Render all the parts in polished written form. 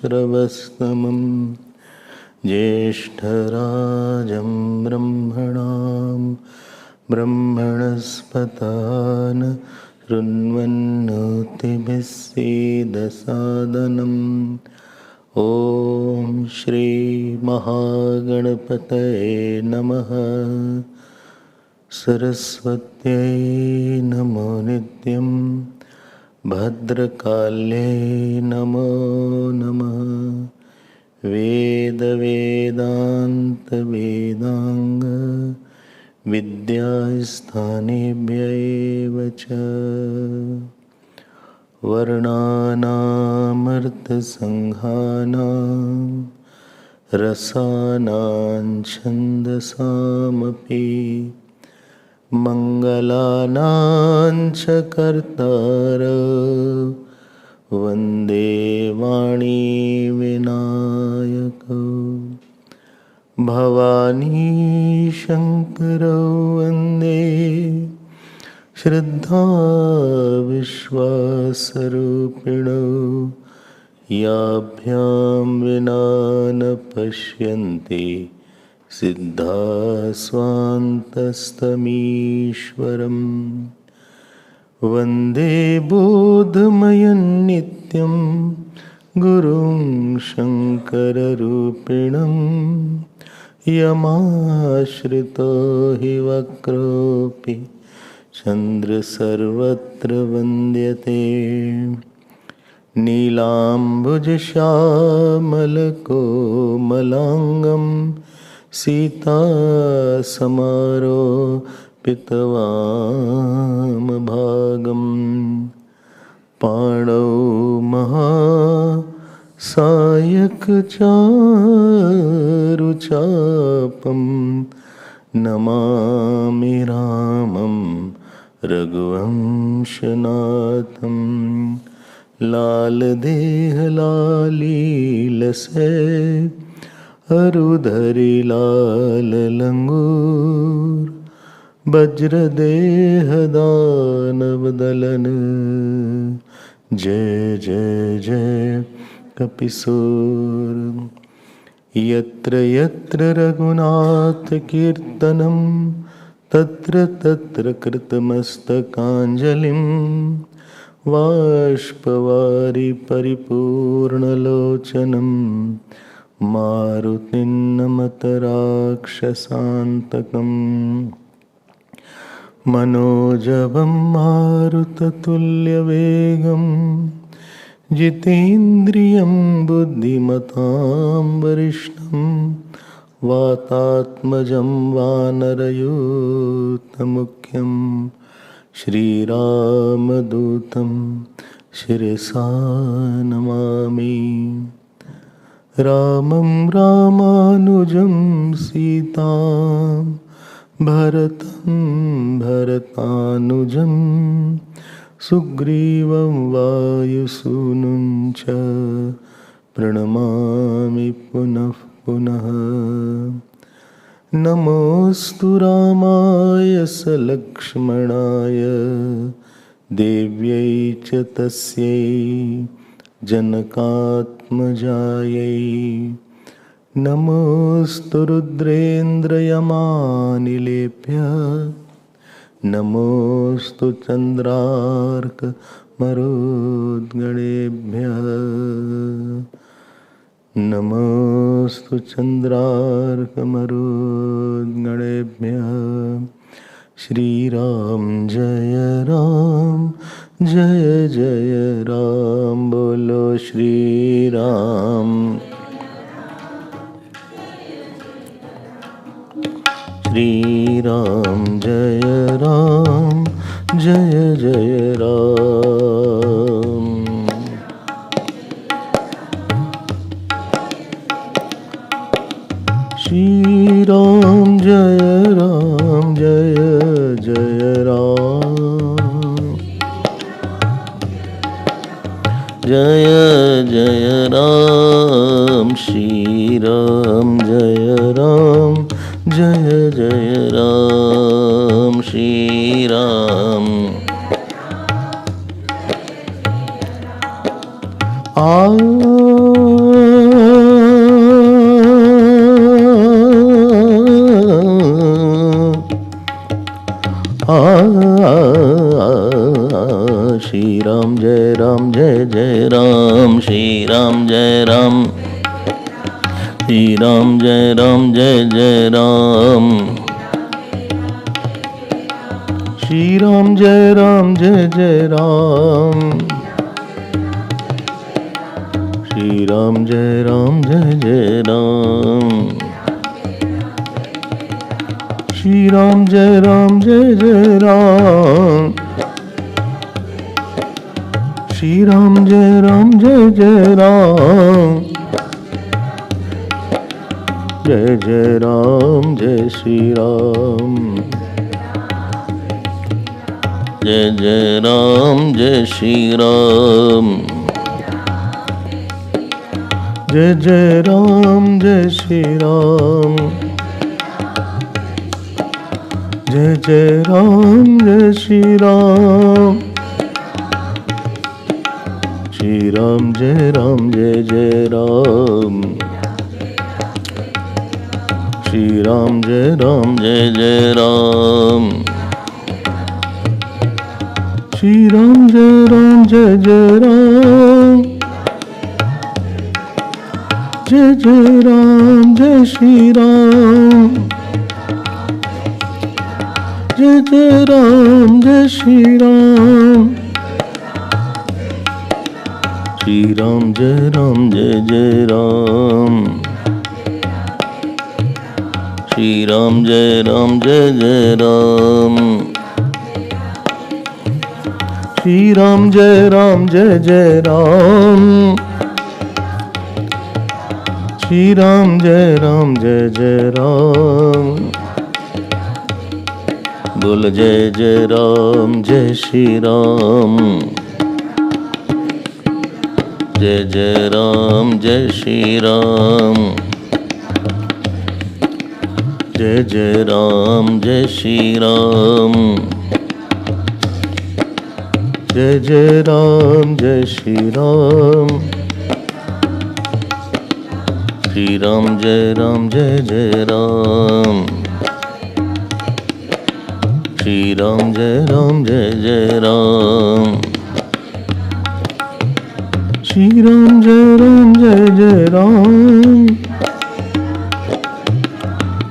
श्रवस्तमं ज्येष्ठराजं ब्रह्मणस्पतान शृण्वन्नोतिभिः सीदसादनम्। ॐ श्री महागणपतये नमः। सरस्वत्यै नमो नित्यं। भद्रकाल्यै नमो नमः। वेद वेदांत वेदांग विद्यास्थानेभ्यैव च वर्णानामर्थसंघानां रसानां छन्दसामपि मङ्गलानां च कर्तार वन्दे वाणी विनायकौ भवानी शङ्करौ वन्दे श्रद्धा विश्वासरूपिणौ याभ्यां विना न पश्यन्ति सिद्धा स्वान्तस्तमीश्वरम् वन्दे बोधमयं नित्यं गुरुं शङ्कररूपिणं यमाश्रितो हि वक्रोऽपि चन्द्रसर्वत्र वन्द्यते नीलाम्बुजश्यामलकोमलाङ्गं सीतासमारोपितवामभागं पाणौ महासायकचारुचापं नमामि रामं रघुवंशनाथं लाल देह लाली लसे अरुधरि लाल लंगूर वज्रदेह दानव दलन जय जय जय कपिसूर यत्र यत्र रघुनाथ कीर्तनं तत्र तत्र कृतमस्तकाञ्जलिं बाष्पवारि परिपूर्णलोचनं मारुतिं नमत राक्षसान्तकम् मनोजवं मारुततुल्यवेगं जितेन्द्रियं बुद्धिमतां वरिष्ठं वातात्मजं वानरयूथमुख्यं श्रीरामदूतं शिरसा नमामि रामं रामानुजं सीतां भरतं भरतानुजं सुग्रीवं वायुसूनुं च प्रणमामि पुनः पुनः नमोऽस्तु रामाय सलक्ष्मणाय देव्यै च तस्यै जनकात्मजायै नमोऽस्तु रुद्रेन्द्रयमानिलेभ्यः नमोऽस्तु चन्द्रार्कमरुद्गणेभ्यः नमोऽस्तु चन्द्रार्कमरुद्गणेभ्यः श्रीराम जय जय राम बोलो श्रीराम श्रीराम जय जय राम श्रीराम जय जय राम जय जय राम श्रीराम जय जय राम श्रीराम श्रीराम जय जय राम श्रीराम जय श्रीराम जय जय राम श्रीराम जय जय राम श्रीराम जय जय राम श्रीराम जय जय राम श्रीराम जय जय राम जय जय राम जय श्री राम जय जय राम जय श्री राम जय जय राम जय श्री राम, जय जय राम जय श्री राम, श्री राम जय जय राम, श्री राम जय जय राम, श्री राम जय जय राम, जय जय राम जय श्री राम, जय जय राम जय श्री राम, श्री राम जय जय राम, श्री राम जय जय राम, श्री राम जय जय राम, श्री राम जय जय राम, बोल जय जय राम जय श्री राम, जय जय राम जय श्री राम, जय जय राम जय श्री राम, जय जय राम जय श्री राम, श्री राम जय जय राम, श्री राम जय जय राम, श्री राम जय जय राम, श्री राम जय जय राम,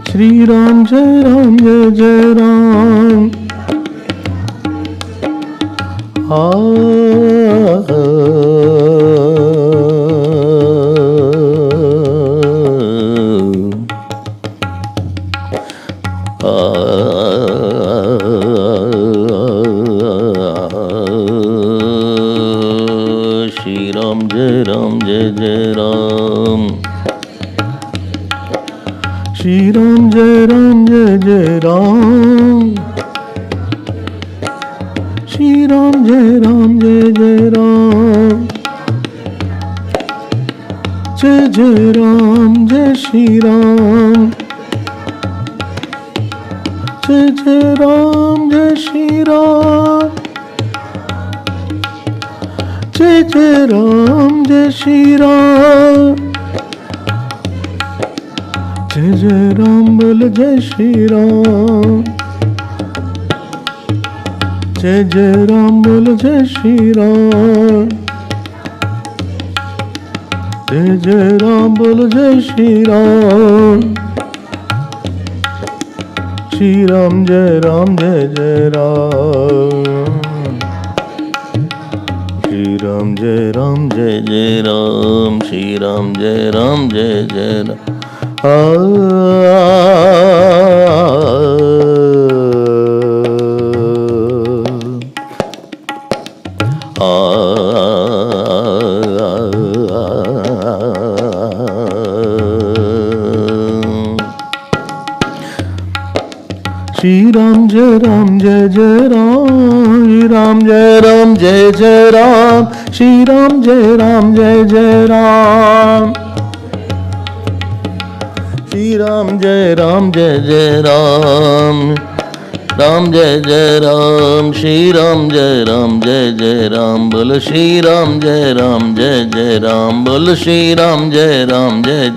श्री राम जय जय राम, श्री राम जय जय राम, श्री राम जय जय राम, जय जय राम जय श्री राम, जय जय राम जय श्री राम, जय जय राम जय श्री राम, जय जय राम बोल जय श्री राम, जय जय राम बोल जय श्री राम, जय जय राम बोल जय श्री राम, श्री राम जय जय राम, श्री राम जय जय राम, श्री राम जय जय राम, श्री राम जय जय राम, श्री राम जय जय राम, श्री राम जय जय राम, श्री राम जय जय राम, राम जय राम, श्री राम जय जय राम, बोल श्री राम जय जय राम, बोल श्री राम जय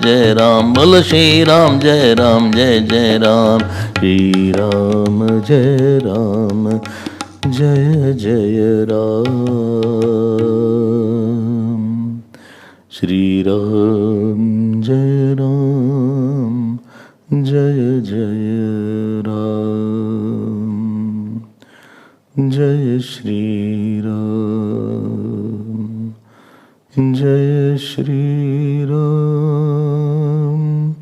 जय राम, बोल श्री राम जय जय राम, श्री राम जय जय राम, श्री राम जय जय राम, जय श्री राम, जय श्री राम,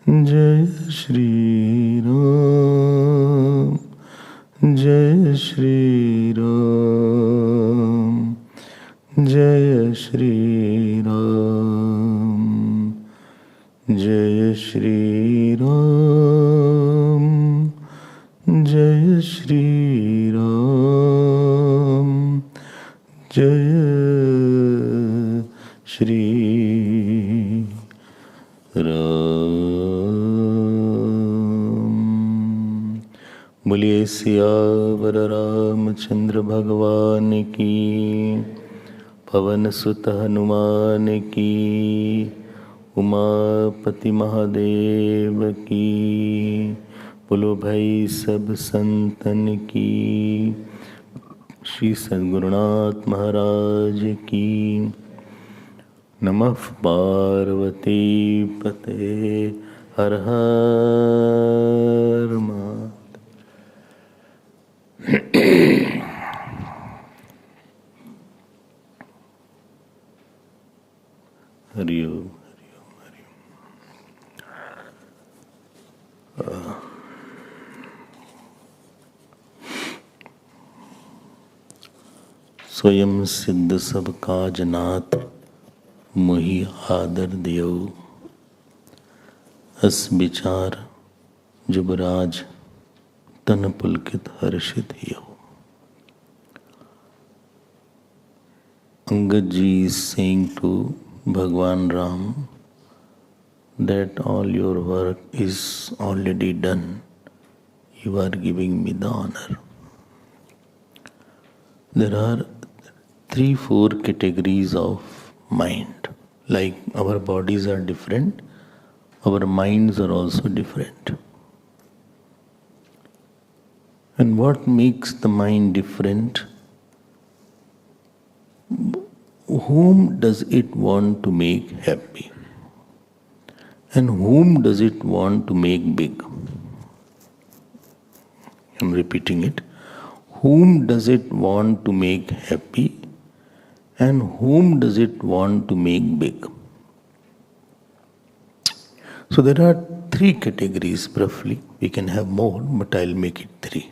जय श्री राम, जय श्री राम, जय श्री राम, जय श्री राम, जय श्री राम, जय श्री बोलिए सियावर रामचंद्र भगवान की, पवन सुत हनुमान की, उमापति महादेव की, बोलो भाई सब संतन की, श्री सद्गुरुनाथ महाराज की। नमः पार्वती पते, हर हर महादेव। हरि ओम, हरि ओम, हरि ओम। स्वयं सिद्ध सब काज नाथ, मोहि आदर देव। अस विचार जुबराज, तन पुलकित हर्षित हियो। Angad ji is saying to Bhagwan Ram that all your work is already done. You are giving me the honor. There are 3-4 categories of mind. Like our bodies are different, our minds are also different. And what makes the mind different? Whom does it want to make happy? And whom does it want to make big? I'm repeating it. Whom does it want to make happy? And whom does it want to make big? So there are 3 categories roughly. We can have more, but I'll make it 3.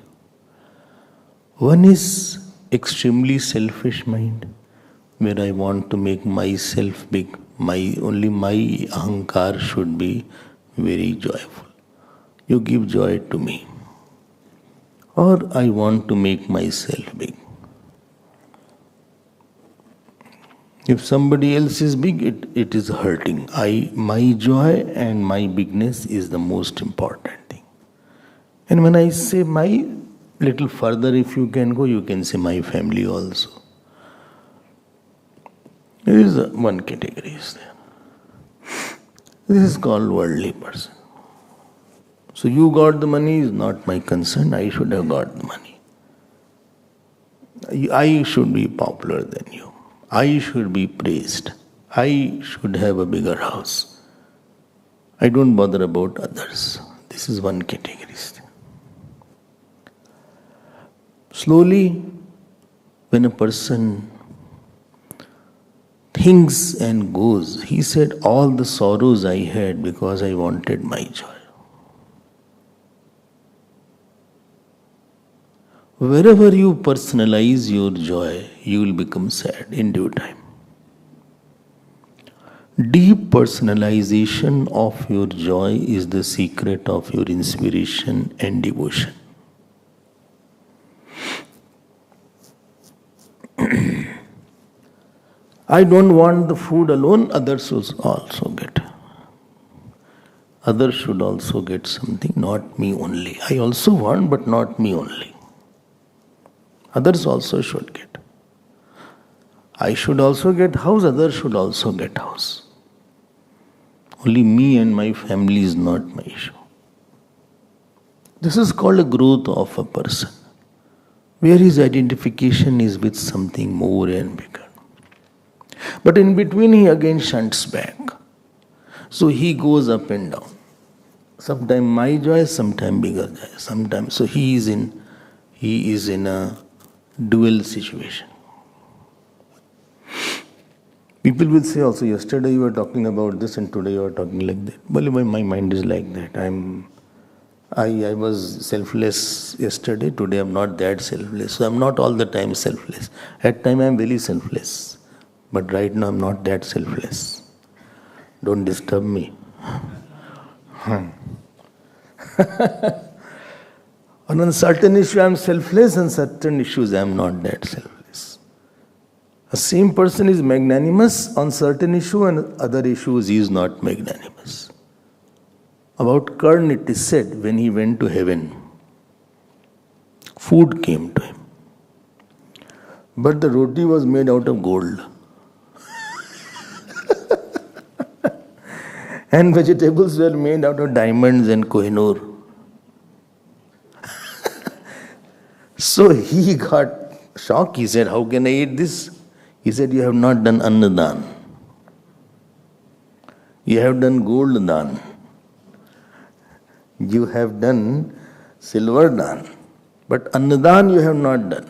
One is extremely selfish mind, where I want to make myself big. Only my ahankar should be very joyful. You give joy to me. Or I want to make myself big. If somebody else is big, it is hurting. My joy and my bigness is the most important thing. And when I say my, little further if you can go, you can say my family also. There is one category is there. This is called worldly person. So you got the money is not my concern. I should have got the money. I should be popular than you. I should be praised. I should have a bigger house. I don't bother about others. This is one category. Slowly, when a person thinks and goes, he said, all the sorrows I had because I wanted my joy. Wherever you personalize your joy, you will become sad in due time. Deep personalization of your joy is the secret of your inspiration and devotion. I don't want the food alone, others also get. Others should also get something, not me only. I also want, but not me only. Others also should get. I should also get house, others should also get house. Only me and my family is not my issue. This is called a growth of a person, where his identification is with something more and bigger. But in between he again shunts back. So he goes up and down. Sometimes my joy, sometimes bigger joy, sometimes. So he is in a dual situation. People will say also, yesterday you were talking about this and today you are talking like that. Well, my mind is like that. I was selfless yesterday, today I'm not that selfless. So I'm not all the time selfless. At time I'm very selfless. But right now I'm not that selfless. Don't disturb me. On a certain issue I'm selfless, and certain issues I'm not that selfless. A same person is magnanimous on certain issue and other issues he is not magnanimous. About Karna it is said when he went to heaven, food came to him. But the roti was made out of gold. And vegetables were made out of diamonds and Kohinoor. So he got shocked. He said, how can I eat this? He said, you have not done annadan. You have done gold dan. You have done silver dan. But annadan you have not done.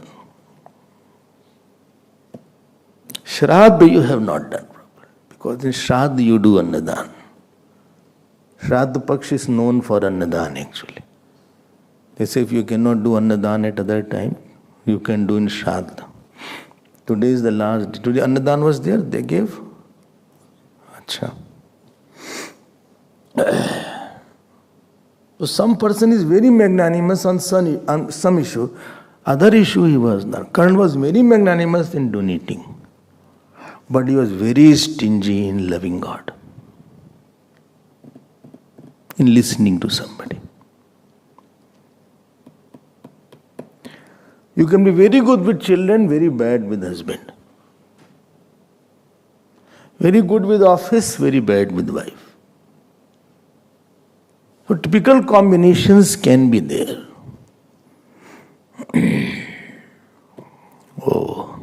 Shraddha you have not done properly. Because in Shraddha you do annadan. Shraddha Paksh is known for annadan actually. They say if you cannot do annadan at other time, you can do in Shraddha. Today is the last day. Today annadan was there, they gave. Acha. So some person is very magnanimous on some issue. Other issue he was not. Karan was very magnanimous in donating. But he was very stingy in loving God. In listening to somebody. You can be very good with children, very bad with husband. Very good with office, very bad with wife. So typical combinations can be there. Oh.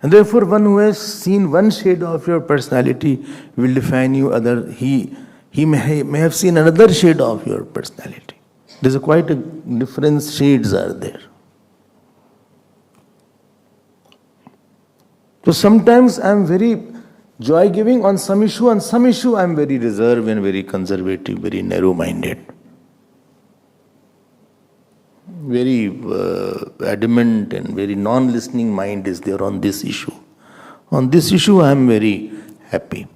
And therefore one who has seen one shade of your personality will define you other. He may have seen another shade of your personality. There's quite a different shades are there. So sometimes I am very joy-giving on some issue I am very reserved and very conservative, very narrow-minded. Very adamant and very non-listening mind is there on this issue. On this issue I am very happy.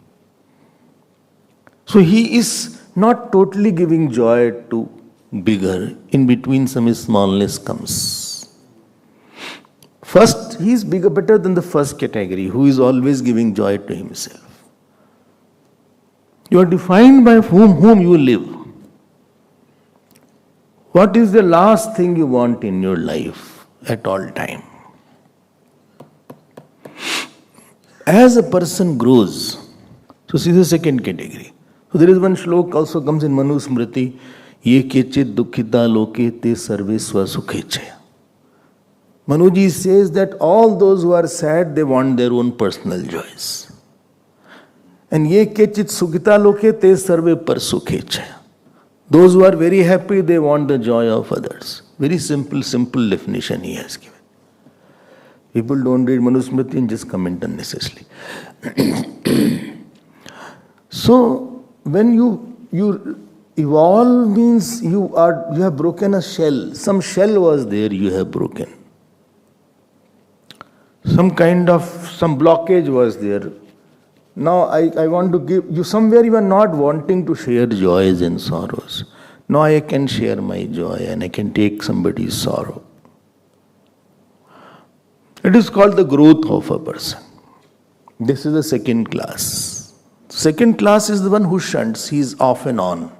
So he is not totally giving joy to bigger. In between some smallness comes. First, he is bigger, better than the first category, who is always giving joy to himself. You are defined by whom you live. What is the last thing you want in your life at all time? As a person grows, so see the second category. So there is one shlok also comes in Manu Smriti, Ye kechit dukhita loke te sarve swasukheche. Manuji says that all those who are sad, they want their own personal joys. And ye kechit sukhita loke te sarve parsukheche. Those who are very happy, they want the joy of others. Very simple definition he has given. People don't read Manusmriti and just comment unnecessarily. So, when you evolve means you have broken a shell. Some shell was there, you have broken. Some blockage was there. Now I want to give you somewhere you are not wanting to share joys and sorrows. Now I can share my joy and I can take somebody's sorrow. It is called the growth of a person. This is the second class. Second class is the one who shunts. He is off and on.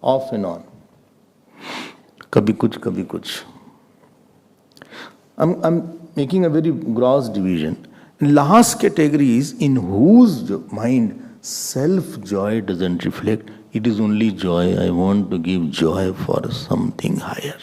Off and on. Kabhi kuch. I'm making a very gross division. Last category is in whose mind self-joy doesn't reflect. It is only joy. I want to give joy for something higher.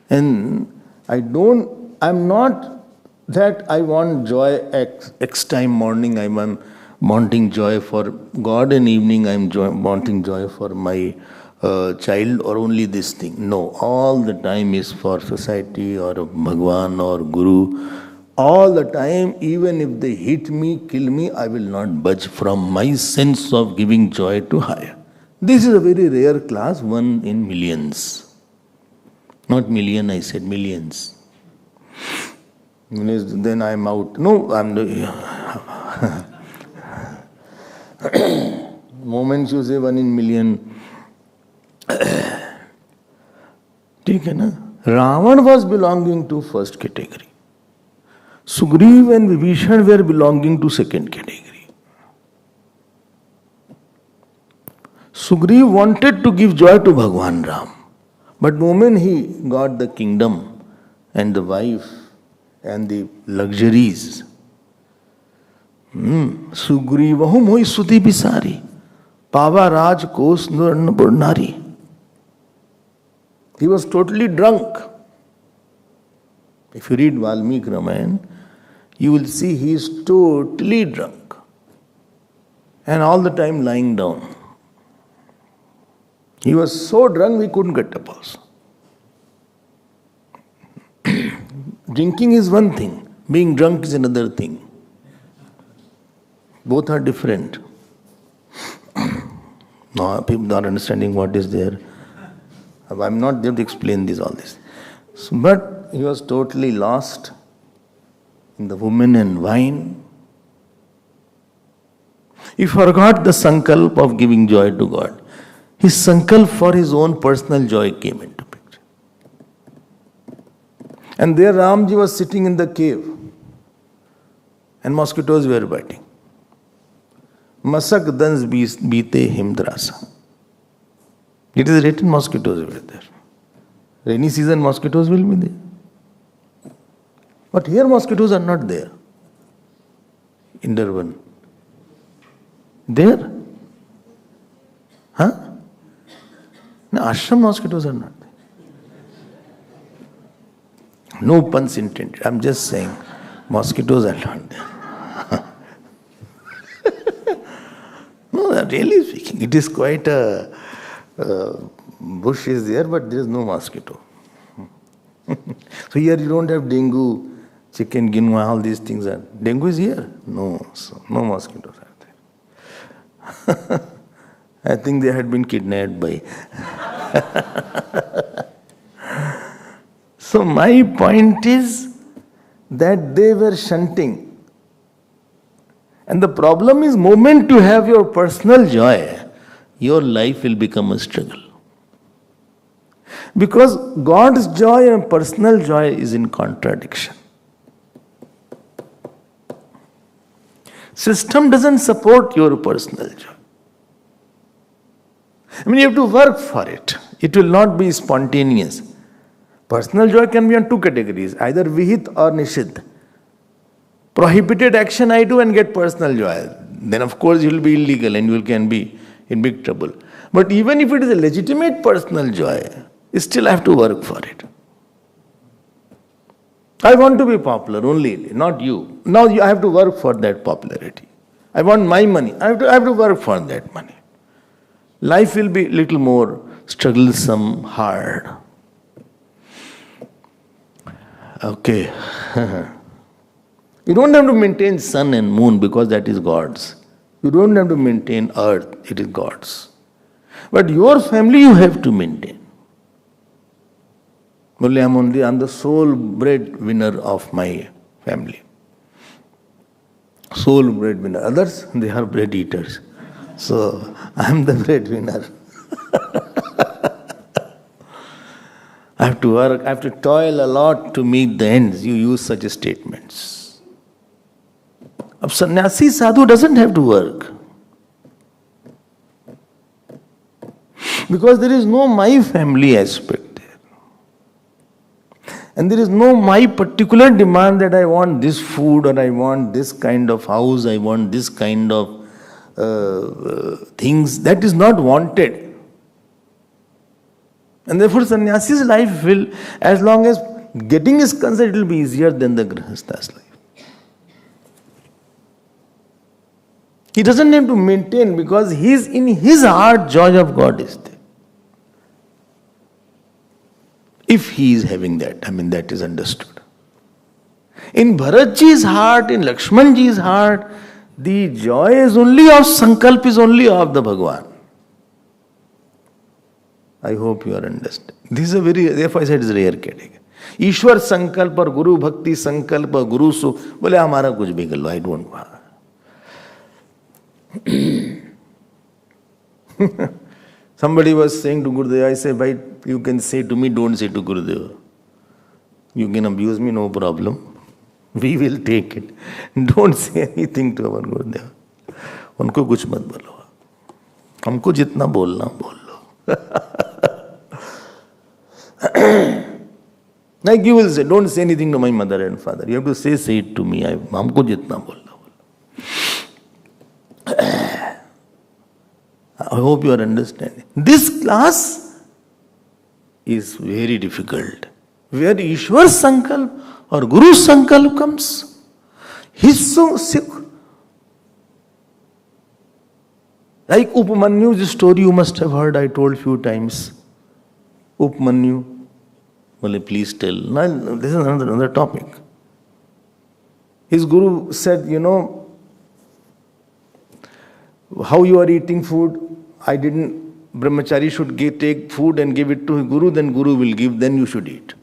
And I'm not that I want joy X time morning, I'm wanting joy for God, and evening I'm wanting joy for my child, or only this thing. No, all the time is for society or Bhagwan or Guru. All the time, even if they hit me, kill me, I will not budge from my sense of giving joy to higher. This is a very rare class, one in millions. Not million, I said millions. Then I'm out. No, I'm the... Moments you say 1 in million. ठीक है ना? Ravan was belonging to first category. Sugriv and Vibhishan were belonging to second category. Sugriv wanted to give joy to Bhagwan Ram. But the moment he got the kingdom and the wife and the luxuries, Sugrivahu moi sudhi bisari, Pava Raj kos nurna burnari. He was totally drunk. If you read Valmiki Ramayana, you will see he is totally drunk and all the time lying down. He was so drunk we couldn't get a pulse. Drinking is one thing, being drunk is another thing. Both are different. No, people not understanding what is there. I'm not there to explain all this. But he was totally lost in the woman and wine. He forgot the sankalp of giving joy to God. His sankalp for his own personal joy came into picture. And there Ramji was sitting in the cave and mosquitoes were biting. Masak dans beete himdrasa. It is written mosquitoes were there. Rainy season mosquitoes will be there. But here mosquitoes are not there. In Durban. There? Huh? No, ashram mosquitoes are not there. No puns intended. I'm just saying mosquitoes are not there. No, really speaking, it is quite a bush is there, but there is no mosquito. So here you don't have dengue, chicken, guinea, all these things are. Dengue is here? No, so no mosquitoes are there. I think they had been kidnapped by. So my point is that they were shunting. And the problem is, moment you have your personal joy, your life will become a struggle. Because God's joy and personal joy is in contradiction. System doesn't support your personal joy. I mean, you have to work for it. It will not be spontaneous. Personal joy can be on two categories, either vihit or nishid. Prohibited action I do and get personal joy. Then of course it will be illegal and you can be in big trouble. But even if it is a legitimate personal joy, still I have to work for it. I want to be popular only, not you. Now I have to work for that popularity. I want my money. I have to work for that money. Life will be a little more strugglesome, hard. Okay. You don't have to maintain sun and moon because that is God's. You don't have to maintain earth, it is God's. But your family you have to maintain. Only I'm the sole breadwinner of my family. Sole breadwinner. Others, they are bread eaters. So I'm the breadwinner. I have to work, I have to toil a lot to meet the ends. You use such statements. A sannyasi sadhu doesn't have to work. Because there is no my family aspect there. And there is no my particular demand that I want this food or I want this kind of house, I want this kind of things. That is not wanted. And therefore sannyasi's life will, as long as getting is concerned, it will be easier than the grihastha's life. He doesn't have to maintain because in his heart, joy of God is there. If he is having that, that is understood. In Bharatji's heart, in Lakshmanji's heart, the joy is only of sankalp, is only of the Bhagwan. I hope you are understanding. This is therefore I said it's a rare category. Ishwar sankalp or Guru Bhakti sankalp or Guru Sukh, bole hamara kuch bhi kar lo, I don't want. Somebody was saying to Gurudev, I say, bhai, you can say to me, don't say to Gurudev. You can abuse me, no problem. We will take it. Don't say anything to our Gurudev. Unko kuch mat bolo. हमको जितना बोलना बोल लो. Like you will say, don't say anything to my mother and father. You have to say it to me. हमको जितना बोलना बोल लो. I hope you are understanding. This class is very difficult. Where Ishwar Sankalp or Guru Sankalp comes, he's so sick. Like Upamanyu's story you must have heard, I told few times. Upamanyu, well, please tell. Now, this is another topic. His Guru said, how you are eating food, Brahmachari should take food and give it to his Guru, then Guru will give, then you should eat.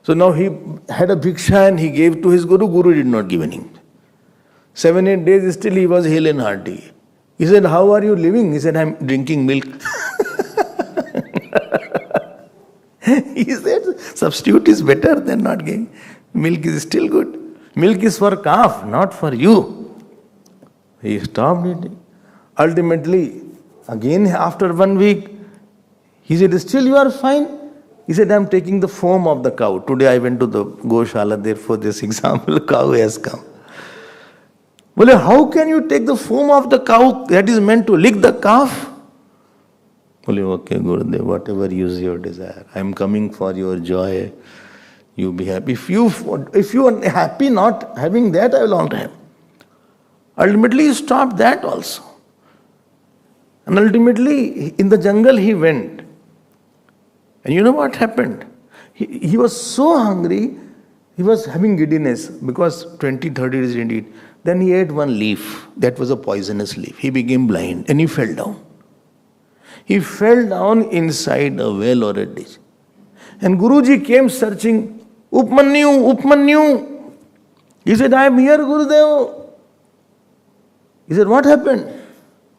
So now he had a bhiksha and he gave to his Guru, Guru did not give anything. 7-8 days still he was hale and hearty. He said, how are you living? He said, I'm drinking milk. He said, substitute is better than not getting. Milk is still good. Milk is for calf, not for you. He stopped eating. Ultimately, again after 1 week, he said, still you are fine? He said, I'm taking the foam of the cow. Today I went to the Goshala, therefore this example, cow has come. Well, how can you take the foam of the cow that is meant to lick the calf? Well, okay, Gurudev, whatever is your desire. I am coming for your joy. You be happy. If you are happy not having that, I will not have. Ultimately, he stopped that also. And ultimately, in the jungle he went. And you know what happened? He was so hungry, he was having giddiness because 20-30 days he didn't eat. Then he ate one leaf. That was a poisonous leaf. He became blind and he fell down. He fell down inside a well or a ditch. And Guruji came searching, Upmanyu, Upmanyu. He said, I am here, Gurudev. He said, what happened?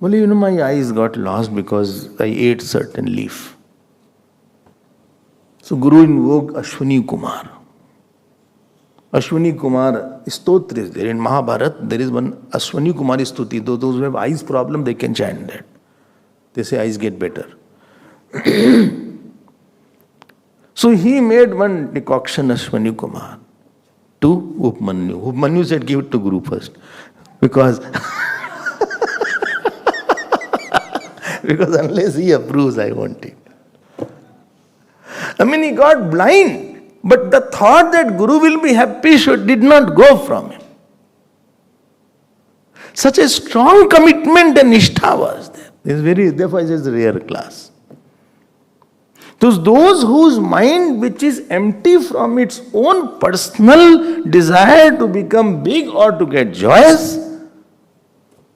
Well, my eyes got lost because I ate certain leaf. So Guru invoked Ashwini Kumar. Ashwini Kumar Stotra is there. In Mahabharata, there is one Ashwini Kumar Stuti. Those who have eyes problem, they can chant that. They say eyes get better. So he made one decoction, Ashwani Kumar, to Upmanyu. Upmanyu said, give it to Guru first. Because unless he approves, I want it. I mean, he got blind. But the thought that Guru will be happy did not go from him. Such a strong commitment and nishtha was there. Therefore, it is a rare class. Those whose mind which is empty from its own personal desire to become big or to get joyous,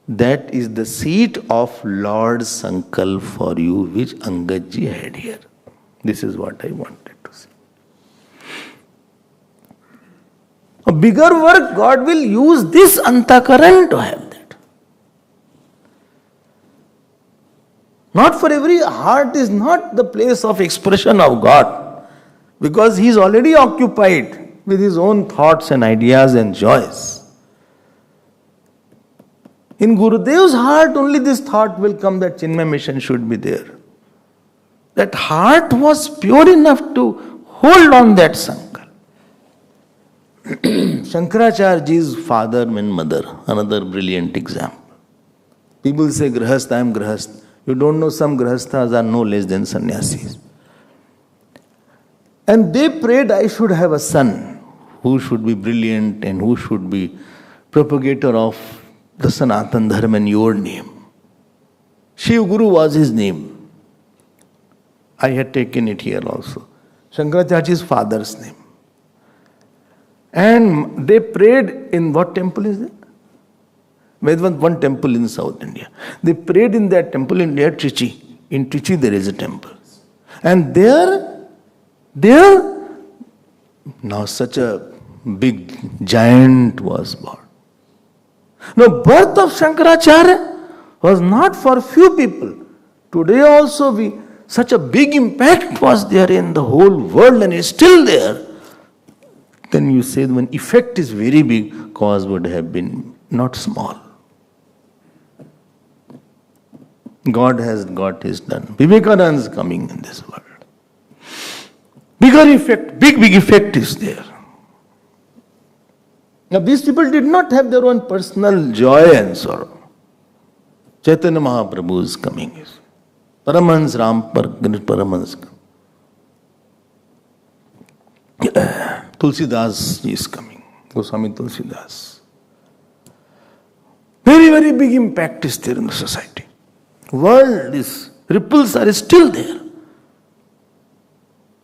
that is the seat of Lord's Sankalp for you, which Angadji had here. This is what I wanted to say. A bigger work, God will use this antakaran to have that. Not for every heart is not the place of expression of God, because he is already occupied with his own thoughts and ideas and joys. In Gurudev's heart, only this thought will come that Chinmaya mission should be there. That heart was pure enough to hold on that Sankalp. Shankaracharya's father and mother, another brilliant example. People say, Grahastha, I am Grahastha. You don't know, some Grahasthas are no less than sannyasis. And they prayed, I should have a son who should be brilliant and who should be propagator of the Sanatan Dharma in your name. Shiv Guru was his name. I had taken it here also. Shankaracharya's father's name. And they prayed in what temple is it? There was one temple in South India. They prayed in that temple in near Trichy. In Trichy there is a temple. And there, now such a big giant was born. Now, birth of Shankaracharya was not for few people. Today also such a big impact was there in the whole world and is still there. Then you say when effect is very big, cause would have been not small. God has got his done. Vivekananda is coming in this world. Bigger effect, big effect is there. Now these people did not have their own personal joy and sorrow. Chaitanya Mahaprabhu is coming. Paramahans Paramahans coming. Tulsidas is coming. Goswami Tulsidas. Very, very big impact is there in the society. World is, ripples are still there.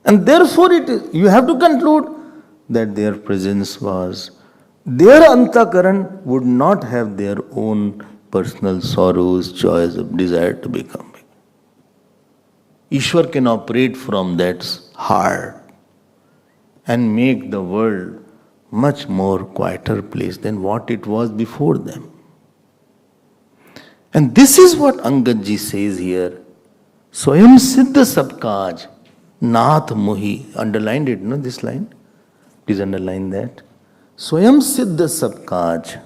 And therefore you have to conclude that their presence was, their antakaran would not have their own personal sorrows, joys, of desire to become big. Ishwar can operate from that heart and make the world much more quieter place than what it was before them. And this is what Angad ji says here. Swayam Siddha Sabkaj, Nath Mohi. Underlined it, no, this line? Please underline that. Swayam Siddha Sabkaj,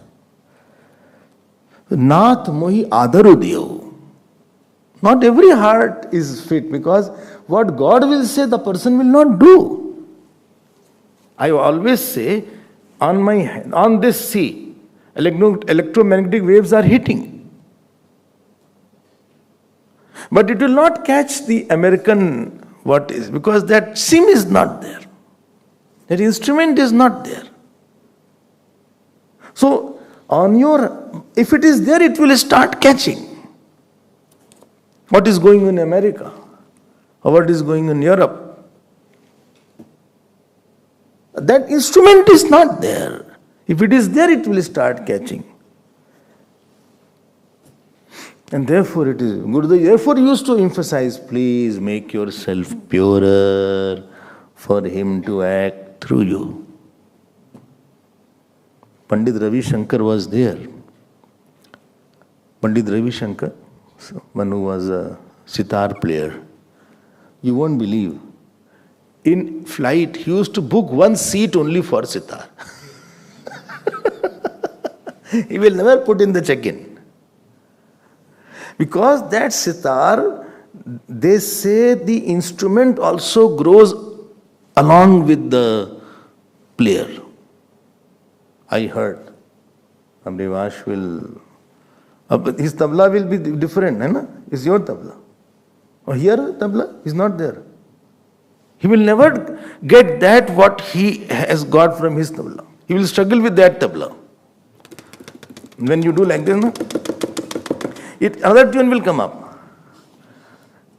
Nath Mohi Adaru Dev. Not every heart is fit, because what God will say, the person will not do. I always say, on this sea, electromagnetic waves are hitting. But it will not catch the American what is, because that sim is not there. That instrument is not there. So, if it is there, it will start catching what is going on in America or what is going on in Europe. That instrument is not there. If it is there, it will start catching. And therefore it is, Gurudev therefore used to emphasize, please make yourself purer for him to act through you. Pandit Ravi Shankar was there. Pandit Ravi Shankar, one who was a sitar player. You won't believe. In flight, he used to book one seat only for sitar. He will never put in the check-in. Because that sitar, they say the instrument also grows along with the player. I heard. Abhivash will... his tabla will be different, hai? It's your tabla. Or here tabla is not there. He will never get that what he has got from his tabla. He will struggle with that tabla. When you do like this, no? Another tune will come up.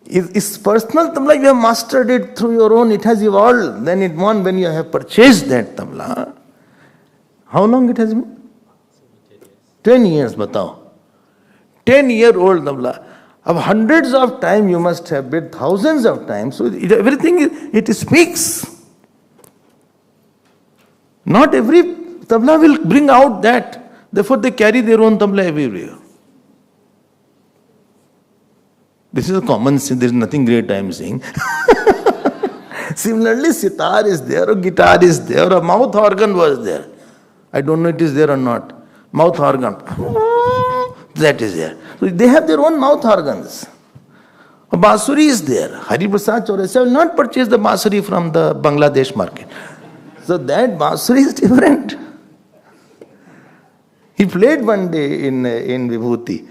It's personal tabla, you have mastered it through your own, it has evolved. Then it won when you have purchased that tabla. How long it has been? 10 years, batao. 10-year-old tabla. Of hundreds of times you must have bid, thousands of times. So everything, it speaks. Not every tabla will bring out that. Therefore they carry their own tabla everywhere. This is a common sin, there is nothing great I am saying. Similarly, sitar is there, or guitar is there, or mouth organ was there. I don't know it is there or not. Mouth organ. That is there. So they have their own mouth organs. A Basuri is there. Hari Prasad Chaurasia will not purchase the Basuri from the Bangladesh market. So that Basuri is different. He played one day in Vibhuti.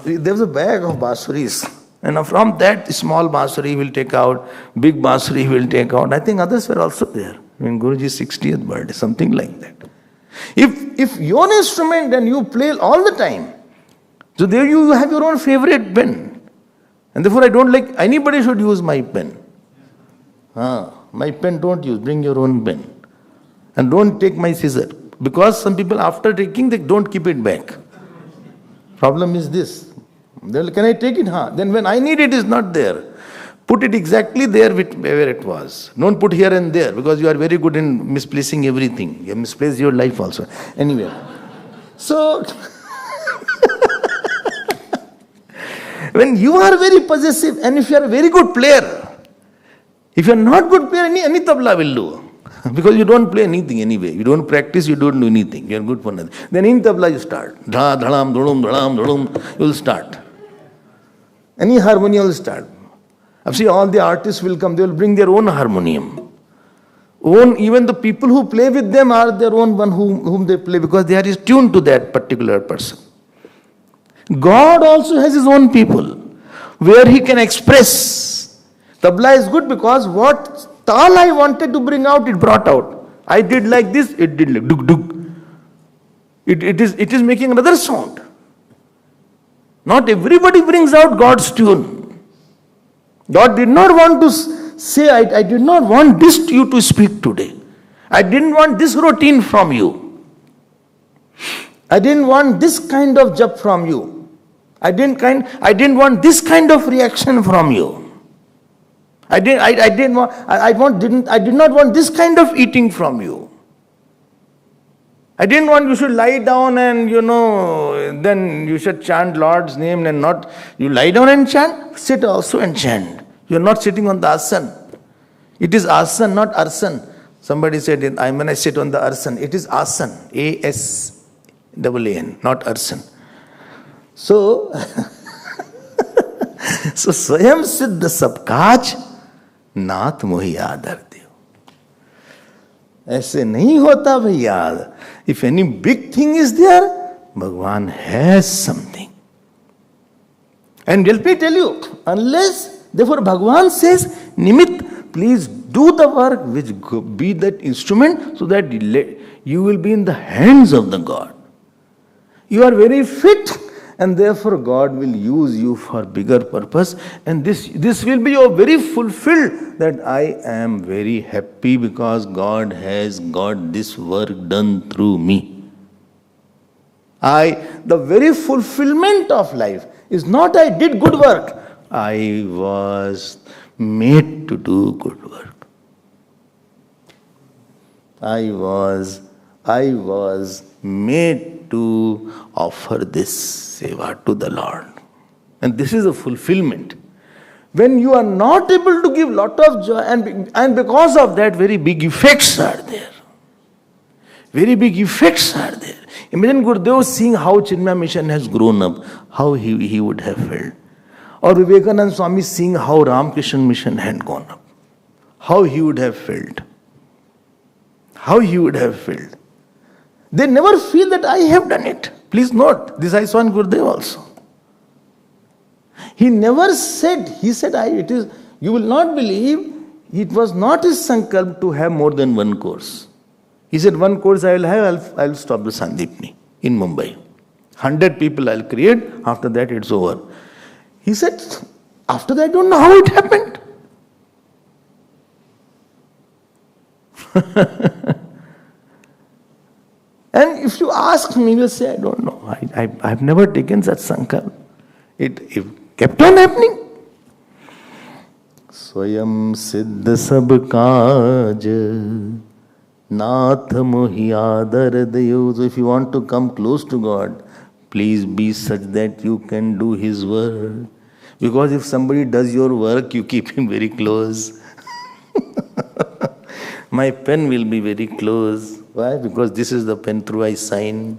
There was a bag of Basuris. And from that small Basuri he will take out, big Basuri he will take out. I think others were also there. In Guruji's 60th birthday, something like that. If your instrument and you play all the time, so there you have your own favorite pen. And therefore I don't like, anybody should use my pen. My pen don't use, bring your own pen. And don't take my scissor. Because some people after taking, they don't keep it back. Problem is this. Can I take it? Then when I need it, is not there. Put it exactly there where it was. Don't put here and there, because you are very good in misplacing everything. You have misplaced your life also. Anyway. So... when you are very possessive, and if you are a very good player, if you are not good player, any tabla will do. Because you don't play anything anyway. You don't practice, you don't do anything. You are good for nothing. Then in tabla you start. Dha, dhalam, dhulum, dhalam, dhulum. You will start. Any harmonium will start. I've seen all the artists will come, they will bring their own harmonium. Even the people who play with them are their own one whom they play, because they are tuned to that particular person. God also has his own people where he can express. Tabla is good because what tal I wanted to bring out, it brought out. I did like this, it did like duk duk. It is making another sound. Not everybody brings out God's tune. God did not want to say, I did not want this you to speak today. I didn't want this routine from you. I didn't want this kind of jap from you. I didn't want this kind of reaction from you. I did not want this kind of eating from you. I didn't want you should lie down and then you should chant Lord's name and not, you lie down and chant, sit also and chant. You are not sitting on the asan. It is asan, not arsan. Somebody said, when I sit on the arsan, it is asan, A-S-A-N, not arsan. So, Swayam Siddha Sabkaj, Nath Mohi Adar Deo. ऐसे नहीं होता भैया. If any big thing is there, Bhagwan has something. And let me tell you, therefore Bhagwan says, Nimit, please do the work which be that instrument so that you will be in the hands of the God. You are very fit and therefore God will use you for bigger purpose, and this will be very fulfilled, that I am very happy because God has got this work done through me. The very fulfillment of life is not I did good work, I was made to do good work. I was made to offer this seva to the Lord. And this is a fulfillment. When you are not able to give lot of joy, and because of that, very big effects are there. Very big effects are there. Imagine Gurudev seeing how Chinmaya mission has grown up, how he would have felt. Or Vivekananda Swami seeing how Ramcharitmanas mission had gone up. How he would have felt. How he would have felt. They never feel that I have done it. Please note, this I saw in Gurudev also. He never said, he said, you will not believe, it was not his sankalp to have more than one course. He said, one course I will have, I will stop the Sandipni in Mumbai. 100 people I will create, after that it's over. He said, after that I don't know how it happened. And if you ask me, he will say, I don't know. I have never taken such sankalp. It kept on happening. Swayam Siddha Sab Kaj, Nath Mohi Adar Deo. So if you want to come close to God, please be such that you can do His work. Because if somebody does your work, you keep him very close. My pen will be very close. Why? Because this is the pen through I sign.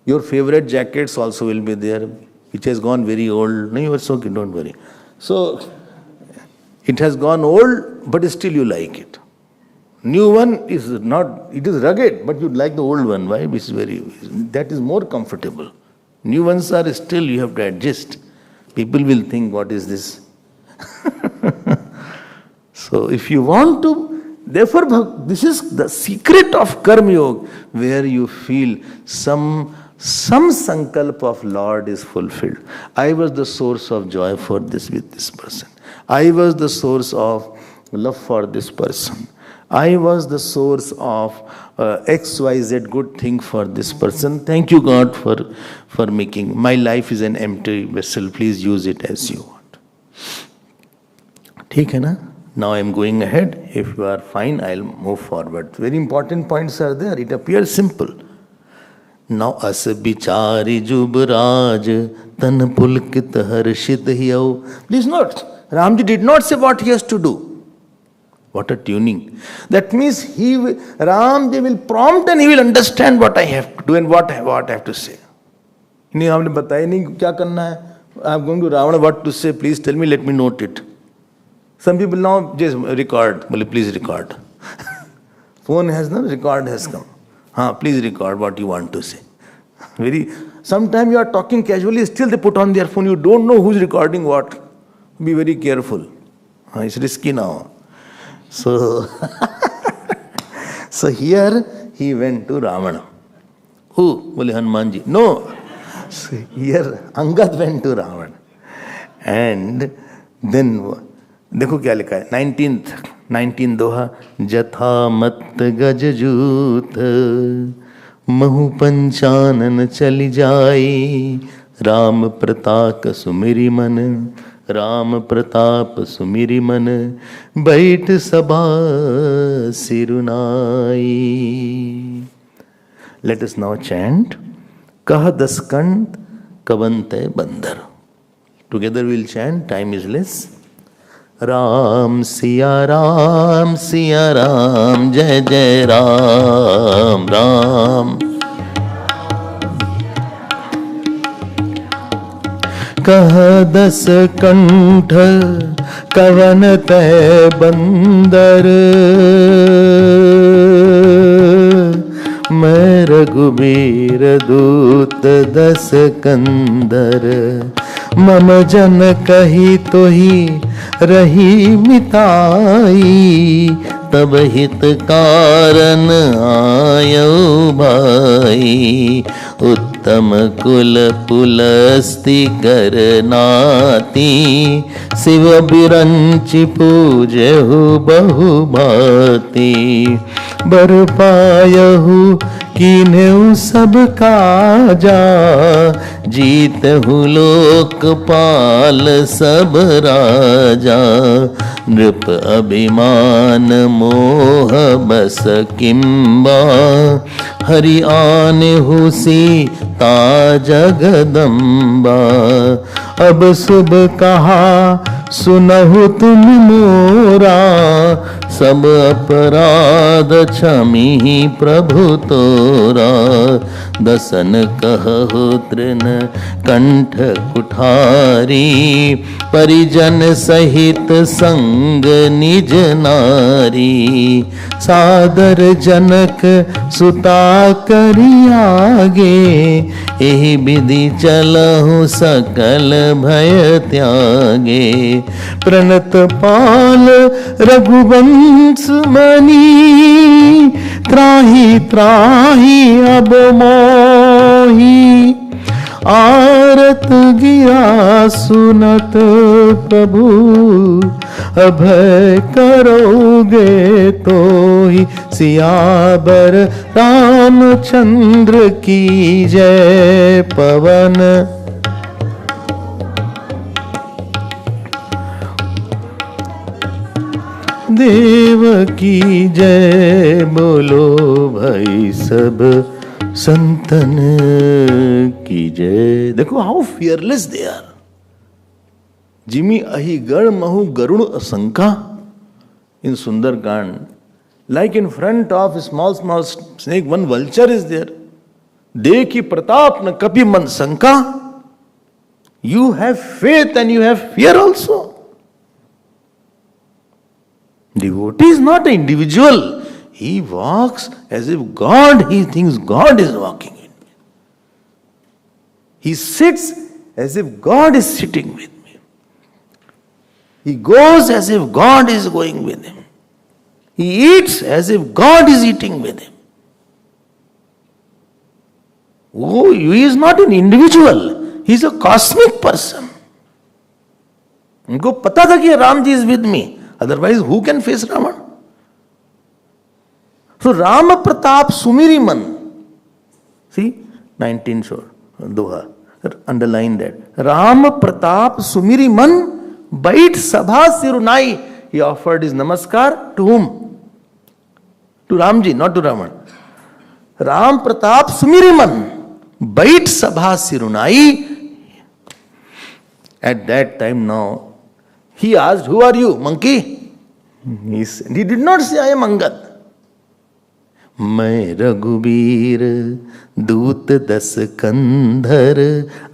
Your favorite jackets also will be there, which has gone very old. No, it's okay, don't worry. So, it has gone old, but still you like it. New one is not, it is rugged, but you like the old one. Why? That is more comfortable. New ones are still, you have to adjust. People will think, what is this? So, if you want to, therefore, this is the secret of Karma Yoga, where you feel some sankalp of Lord is fulfilled. I was the source of joy for this with this person. I was the source of love for this person. I was the source of XYZ good thing for this person. Thank you, God, for making. My life is an empty vessel. Please use it as you want. ठीक है ना? Now I am going ahead. If you are fine, I will move forward. Very important points are there. It appears simple. Now as bichari jubraj tan pulkit harshit hiyo. Please note, Ramji did not say what he has to do. What a tuning. That means Ramji will prompt and he will understand what I have to do and what I have to say. नहीं हमने बताया नहीं क्या करना है. I'm going to Ravana, what to say, please tell me, let me note it. Some people now just record, please record. Phone has no record has come. Please record what you want to say. Sometimes you are talking casually, still they put on their phone, you don't know who's recording what. Be very careful. It's risky now. So, so here he went to Ravana. Who? Bole Hanumanji. No. So here Angad went to Ravana. And then, देखो क्या लिखा है 19 दोहा. जथा मत गज जूत महु पंचानन चली जाई राम प्रताप सुमिरि मन राम प्रताप सुमिरि मन बैठ सभा सिरुनाई. Let us now chant कह दसकंठ कवंते बंदर. Together we will chant, time is less. Ram Siya Ram जय जय राम राम. कह दस कंठ कवन तय बंदर मैं रघुबीर दूत दस कंदर मम जन कही तो ही रही मिताई तब हित कारण आयो भाई उत्तम कुल पुलस्ति करनाती शिव बिरंचि पूजहु बहु भांति बर पायहु कीन्हु सब काजा जीतहु लोकपाल सब राजा नृप अभिमान मोह बस किंबा हरि आनेहु सीता जगदम्बा अब शुभ कहा सुनहु तुम मोरा सब अपराध क्षमी प्रभु तोरा दसन कहु तृण कंठ कुठारी परिजन सहित संग निज नारी सादर जनक सुता करी आगे एहि विधि चलहु सकल भय त्यागे प्रणत पाल रघुवंश मनी त्राहि त्राहि अब मोहि आरत गिया सुनत प्रभु अभय करोगे तो ही सियावर रामचंद्र की जय पवन देव की जय बोलो भाई सब संतन की जय. देखो हाउ फियरलेस दे आर. जिमी अहि गण महु Garuda Asanka in Sundarkand. Like in front of a small snake, one vulture is there. Dekhi pratap na kapi man sanka. You have faith and you have fear also. Devotee is not an individual. He walks as if God, he thinks God is walking in me. He sits as if God is sitting with me. He goes as if God is going with him. He eats as if God is eating with him. Oh, he is not an individual. He is a cosmic person. उनको पता था कि Ram ji is with me. Otherwise, who can face Ravan? So, Ram Pratap Sumiri Man. See, 19 sure. Doha. Underline that. Ram Pratap Sumiri Man Bait Sabha Sirunai. He offered his namaskar to whom? To Ramji, not to Ravan. Ram Pratap Sumiri Man Bait Sabha Sirunai. At that time now, he asked, who are you, monkey? He did not say, I am Angad. मैं रघुबीर दूत दस कंधर.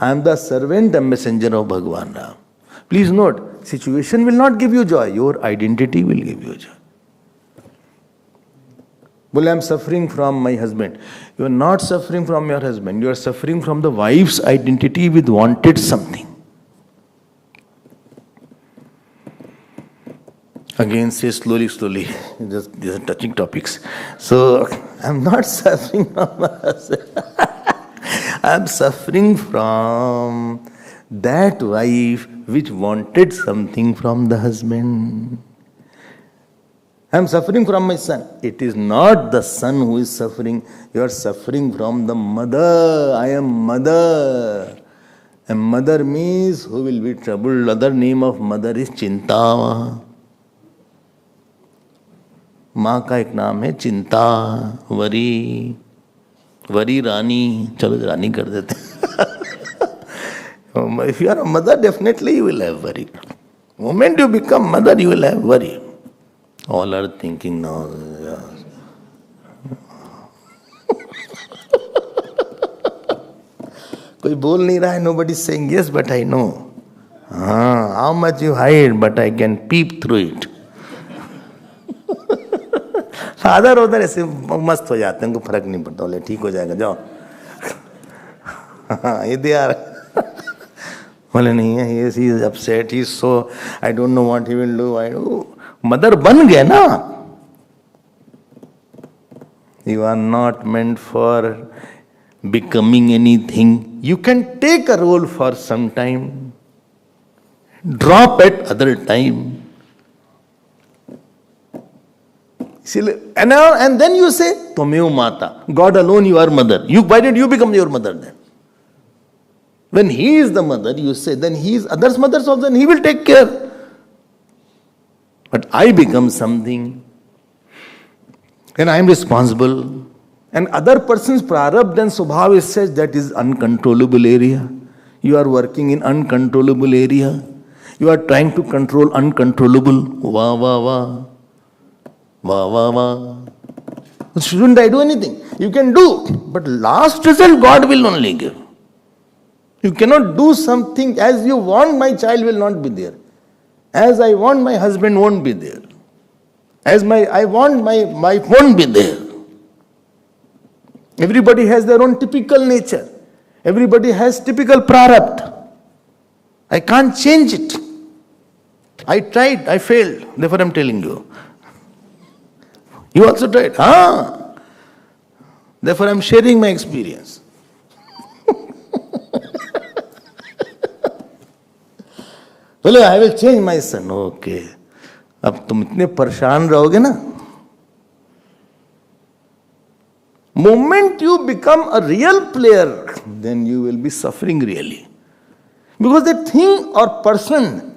I am the servant and messenger of Bhagwan Ram. Please note, situation will not give you joy. Your identity will give you joy. Well, I am suffering from my husband. You are not suffering from your husband. You are suffering from the wife's identity with wanted something. Again, say slowly, slowly. These are touching topics. So, I am not suffering from my husband. I am suffering from that wife which wanted something from the husband. I am suffering from my son. It is not the son who is suffering. You are suffering from the mother. I am mother. And mother means who will be troubled. Other name of mother is Chinta. माँ का एक नाम है चिंता, worry, worry रानी. चलो रानी कर देते. If you are a mother, definitely you will have worry. Moment you become mother, you will have worry. All are thinking now. कोई बोल नहीं रहा है. Nobody is saying yes, but I know. How much you hide, but I can peep through it. Father उधर ऐसे मस्त हो जाते हैं, उनको फर्क नहीं पड़ता. बोले ठीक हो जाएगा, जाओ. ये दिया. बोले नहीं है, he is upset, he is so, I don't know what he will do. I do. Mother बन गए ना. You are not meant for becoming anything. You can take a role for some time, drop at other time. And then you say, Tumeo Mata. God alone you are mother. Why did you become your mother then? When he is the mother, you say, then he is others' mothers also, then he will take care. But I become something, and I am responsible. And other person's prarabdha and subhav is such that is uncontrollable area. You are working in uncontrollable area. You are trying to control uncontrollable. Wah, wah, wah. Wah, wah, wah. Shouldn't I do anything? You can do, but last result God will only give. You cannot do something as you want, my child will not be there. As I want, my husband won't be there. As I want, my wife won't be there. Everybody has their own typical nature. Everybody has typical prarabdha. I can't change it. I tried, I failed. Therefore I am telling you. You also tried. Therefore I am sharing my experience. बोले I will change my son. Okay. अब तुम इतने परेशान रहोगे ना. Moment you become a real player, then you will be suffering really. Because the thing or person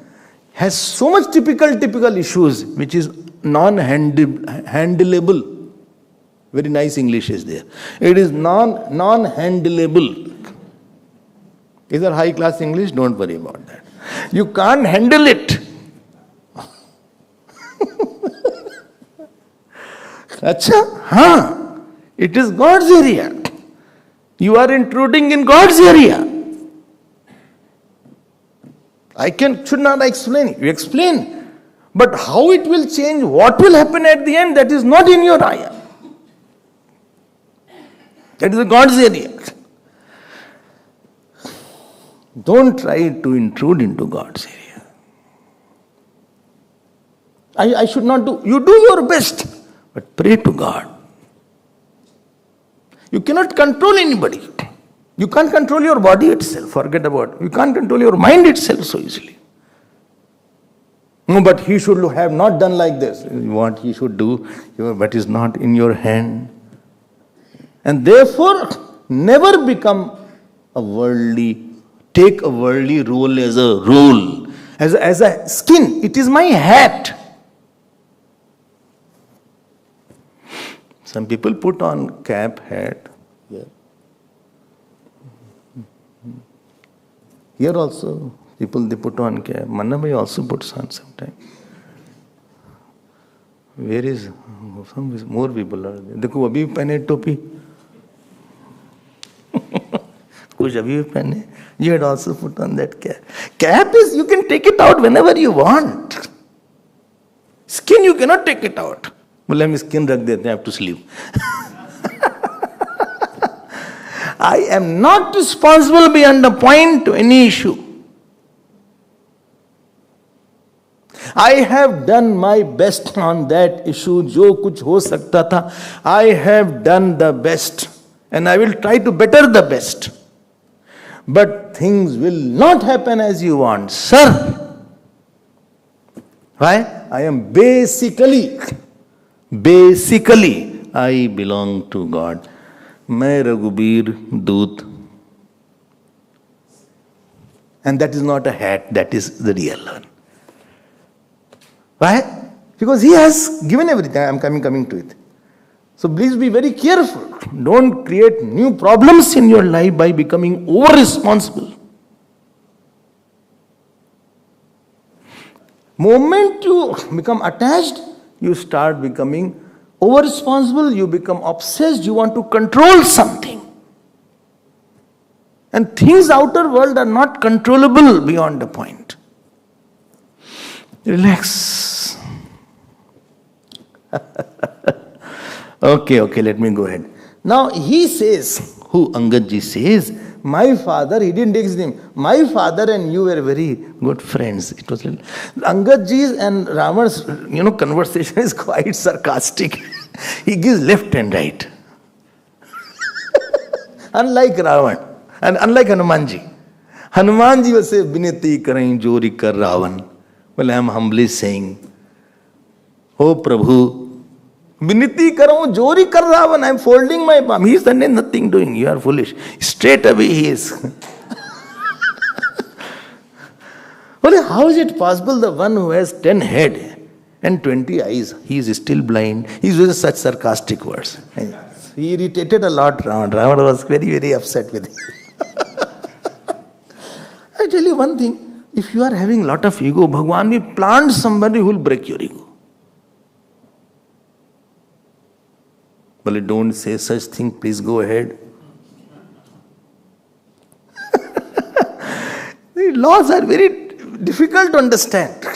has so much typical issues which is non-handleable. Very nice English is there. It is non-handleable. Is that high class English? Don't worry about that. You can't handle it. Acha? It is God's area. You are intruding in God's area. Should not explain it. You explain. But how it will change, what will happen at the end, that is not in your eye. That is God's area. Don't try to intrude into God's area. I should not do. You do your best, but pray to God. You cannot control anybody. You can't control your body itself. Forget about it. You can't control your mind itself so easily. No, but he should have not done like this. What he should do, but is not in your hand. And therefore, never become a worldly, take a worldly role as a role, as a skin. It is my hat. Some people put on cap, hat. Here also, people they put on cap. Manna Bhai also puts on sometimes. Where is some more people are there? देखो अभी भी पहने टोपी. कुछ अभी भी पहने. You had also put on that cap. Cap is you can take it out whenever you want. Skin you cannot take it out. बोले हम skin रख देते हैं. I have to sleep. I am not responsible beyond a point to any issue. I have done my best on that issue. जो कुछ हो सकता था, I have done the best, and I will try to better the best. But things will not happen as you want, sir. Why? I am basically, I belong to God. मैं रघुबीर दूत. And that is not a hat, that is the real one. Why? Because he has given everything. I am coming to it. So please be very careful. Don't create new problems in your life by becoming over-responsible. Moment you become attached, you start becoming over-responsible, you become obsessed, you want to control something. And things outer world are not controllable beyond a point. Relax. Okay, let me go ahead. Now he says, who Angad ji says, my father, he didn't take his name, my father and you were very good friends. It was Angad ji's and Rama's, conversation is quite sarcastic. He gives left and right. Unlike Ravan and unlike Hanumanji. Hanumanji will say, Binati karain jori kar Ravan. Well, I am humbly saying, oh Prabhu, Binati karaun jori kar Ravan. I am folding my palm. He is nothing doing. You are foolish. Straight away he is. Well, how is it possible the one who has 10 head and 20 eyes, he is still blind? He uses such sarcastic words. He irritated a lot Ravan. Ravan was very, very upset with him. I tell you one thing. If you are having a lot of ego, Bhagwan will plant somebody who will break your ego. But don't say such thing, please go ahead. The laws are very difficult to understand.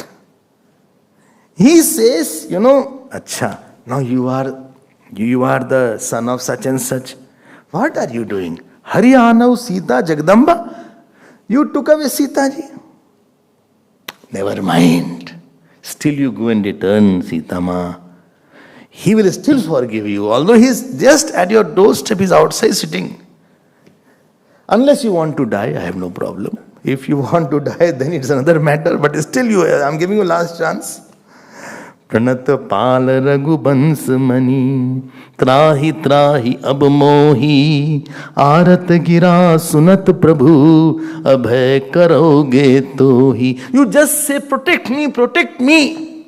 He says, Acha, now you are the son of such and such. What are you doing? Haryanav Sita Jagdamba. You took away Sita ji. Never mind. Still you go and return Sita Ma. He will still forgive you. Although he is just at your doorstep, he is outside sitting. Unless you want to die, I have no problem. If you want to die, then it's another matter. But still, I am giving you last chance. Pranat pal raghu bans mani, trahi trahi ab mohi, arat gira sunat prabhu, abhay karoge tohi. You just say, protect me, protect me.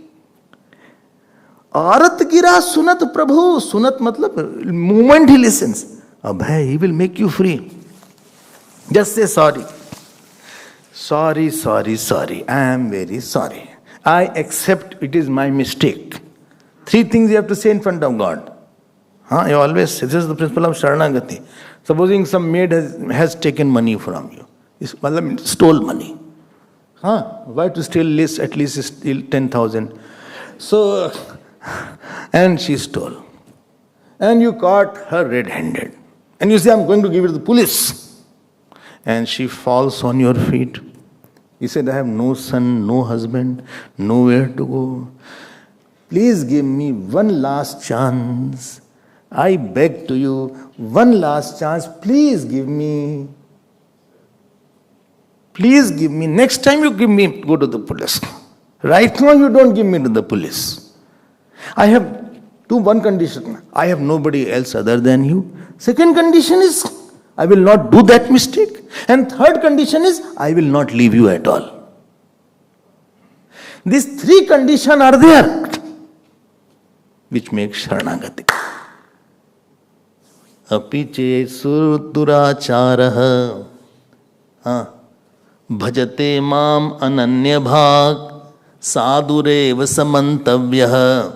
Arat gira sunat prabhu. Sunat matlab, moment he listens. Abhay, he will make you free. Just say sorry. Sorry. I am very sorry. I accept it is my mistake. 3 things you have to say in front of God. You always say, this is the principle of Sharanagati. Supposing some maid has taken money from you. Stole money. Why to steal at least steal 10,000? So, and she stole. And you caught her red-handed. And you say, I'm going to give it to the police. And she falls on your feet. He said, I have no son, no husband, nowhere to go. Please give me one last chance. I beg to you, one last chance. Please give me. Please give me. Next time you give me, go to the police. Right now you don't give me to the police. I have one condition. I have nobody else other than you. Second condition is, I will not do that mistake. And third condition is, I will not leave you at all. These 3 conditions are there, which make Sharanagati. Apiche surduracharaha bhajate mam ananya bhag sadureva samantavyaha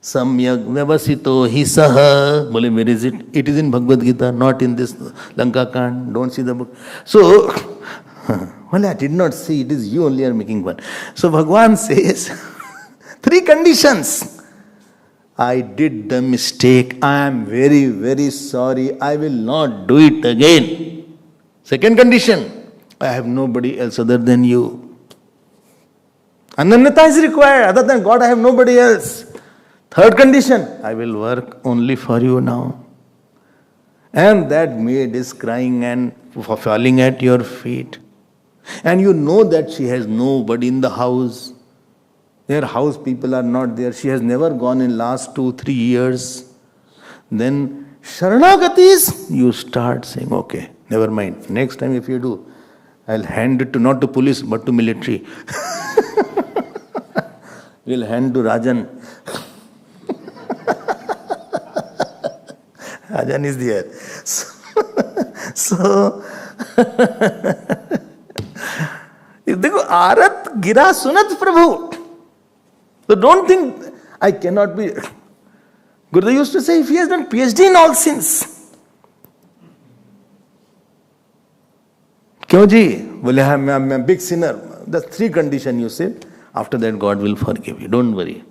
Samyak vyavasito hi saha. Bole, where is it? It is in Bhagavad Gita, not in this Lanka Kand. Don't see the book. So, well, I did not see. It is you only are making fun. So Bhagwan says, 3 conditions. I did the mistake. I am very, very sorry. I will not do it again. Second condition, I have nobody else other than you. Ananyata is required. Other than God, I have nobody else. Third condition, I will work only for you now. And that maid is crying and falling at your feet. And you know that she has nobody in the house. Their house people are not there. She has never gone in last 2-3 years. Then Sharanagatis, you start saying, okay, never mind. Next time if you do, I'll hand it to not to police but to military. We'll hand to Rajan. Rajan is there. So देखो आरत गिरा सुनत प्रभु. So don't think I cannot be. Gurudev used to say, if he has done PhD in all sins. क्यों जी? बोले हाँ मैं big sinner. The 3 conditions you said. After that God will forgive you. Don't worry.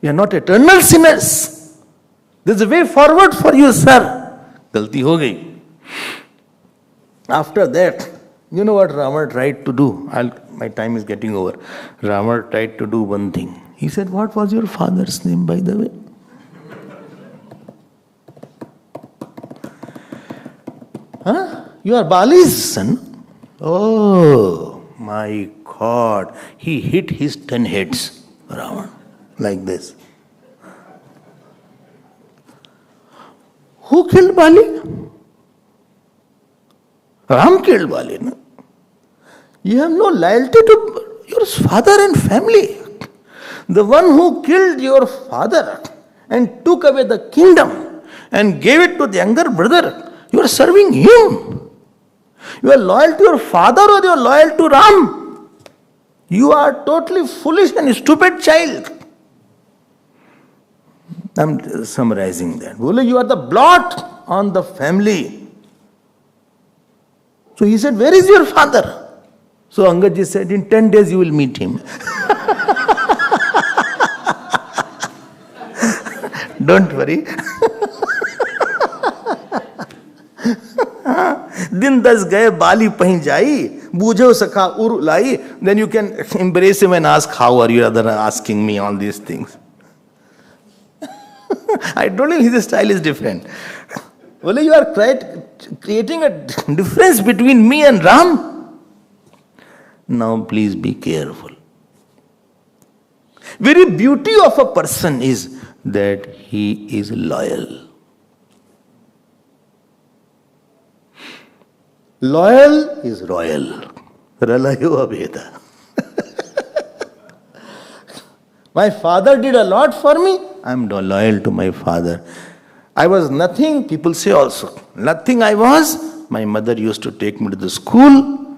We are not eternal sinners. There's a way forward for you, sir. गलती हो गई. After that, you know what Rama tried to do? My time is getting over. Rama tried to do one thing. He said, what was your father's name, by the way? Huh? You are Bali's son? Oh, my God. He hit his 10 heads, Ravana, like this. Who killed Bali? Ram killed Bali. No? You have no loyalty to your father and family. The one who killed your father and took away the kingdom and gave it to the younger brother, you are serving him. You are loyal to your father or you are loyal to Ram. You are totally foolish and stupid child. I am summarizing that. You are the blot on the family. So he said, where is your father? So Angadji said, in 10 days you will meet him. Don't worry. दिन 10 गए बाली पहीं जाई बूझो सखा उर लाई. Then you can embrace him and ask, how are you rather asking me all these things. I told him his style is different. Well, you are creating a difference between me and Ram. Now please be careful. Very beauty of a person is that he is loyal. Loyal is royal. Ralayo Abheda. My father did a lot for me. I am loyal to my father. I was nothing, people say also. Nothing I was. My mother used to take me to the school,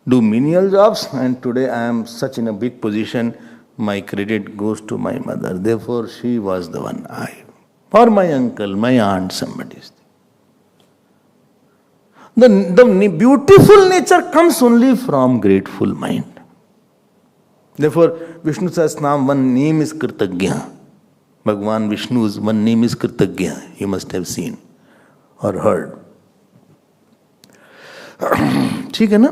do menial jobs, and today I am such in a big position. My credit goes to my mother. Therefore, she was the one. Or my uncle, my aunt, somebody. The beautiful nature comes only from grateful mind. Therefore, Vishnu Sahasranam, one name is Kritagya. Bhagwan Vishnu's one name is Kritagya. You must have seen or heard. ठीक है ना?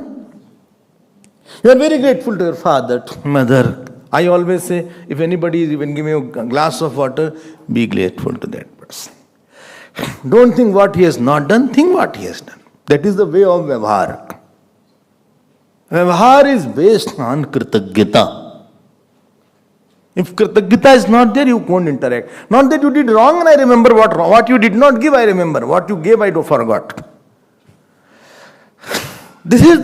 You are very grateful to your father, mother. I always say, if anybody is even giving you a glass of water, be grateful to that person. Don't think what he has not done, think what he has done. That is the way of Vyavhar. Vyavhar is based on Kritagyata. If Kritagyata is not there, you won't interact. Not that you did wrong and I remember what you did not give, I remember. What you gave, I forgot. This is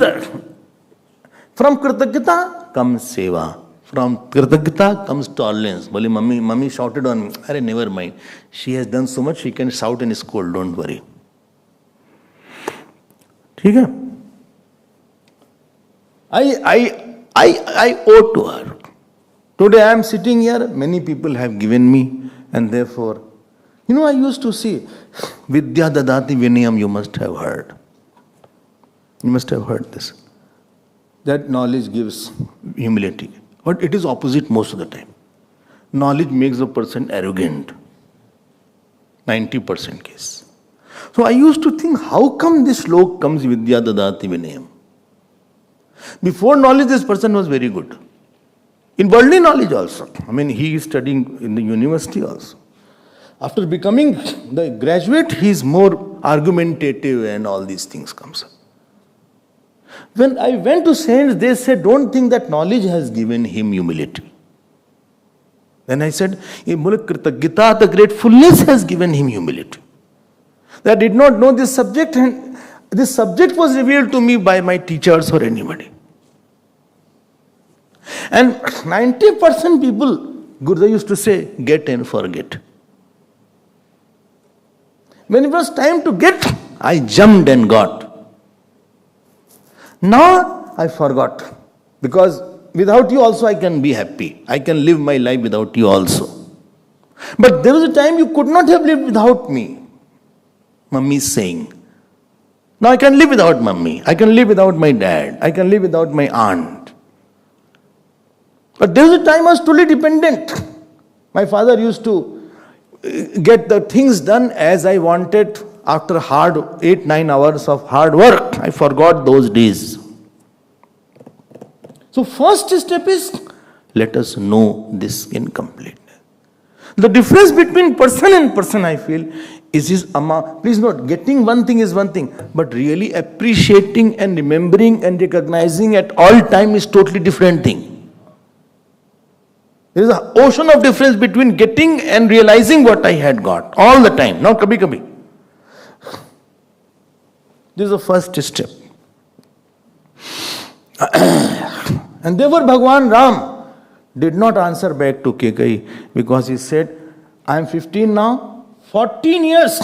from Kritagyata comes Seva. From Kritagyata comes tolerance. Boli, mummy shouted on me. Arey, never mind. She has done so much, she can shout and scold, don't worry. ठीक है? I owe to her. Today I am sitting here, many people have given me, and therefore, I used to see, Vidya Dadati Vinayam, you must have heard. You must have heard this. That knowledge gives humility. But it is opposite most of the time. Knowledge makes a person arrogant. 90% case. So I used to think, how come this slok comes Vidya Dadati Vinayam? Before knowledge, this person was very good. In worldly knowledge also. He is studying in the university also. After becoming the graduate, he is more argumentative and all these things comes up. When I went to saints, they said, don't think that knowledge has given him humility. Then I said, Gita, the gratefulness has given him humility. That I did not know this subject, and this subject was revealed to me by my teachers or anybody. And 90% people, Gurudev used to say, get and forget. When it was time to get, I jumped and got. Now I forgot. Because without you also I can be happy. I can live my life without you also. But there was a time you could not have lived without me. Mummy is saying. Now I can live without mummy. I can live without my dad. I can live without my aunt. But there was a time I was totally dependent. My father used to get the things done as I wanted after 8-9 hours of hard work. I forgot those days. So first step is, let us know this in completeness. The difference between person and person, I feel, is his amma. Please note, getting one thing is one thing, but really appreciating and remembering and recognizing at all time is totally different thing. There is an ocean of difference between getting and realizing what I had got all the time, not kabhi kabhi. This is the first step. And therefore Bhagwan Ram did not answer back to Kekai because he said, I am 15 now, 14 years.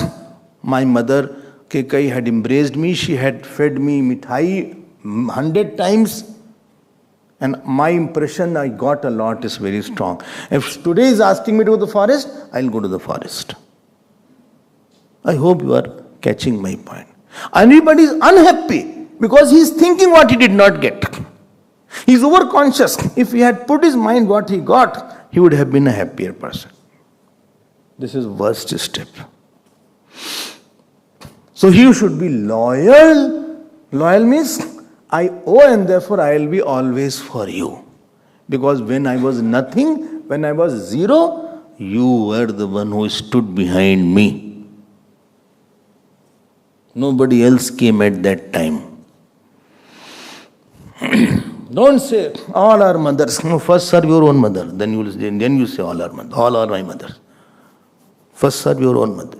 My mother Kekai had embraced me, she had fed me mithai 100 times. And my impression I got a lot is very strong. If today is asking me to go to the forest, I'll go to the forest. I hope you are catching my point. Everybody is unhappy because he is thinking what he did not get. He is overconscious. If he had put his mind what he got, he would have been a happier person. This is worst step. So he should be loyal. Loyal means I owe and therefore I will be always for you. Because when I was nothing, when I was zero, you were the one who stood behind me. Nobody else came at that time. Don't say all our mothers. No, first serve your own mother. Then you say all our mothers. All are my mothers. First serve your own mother.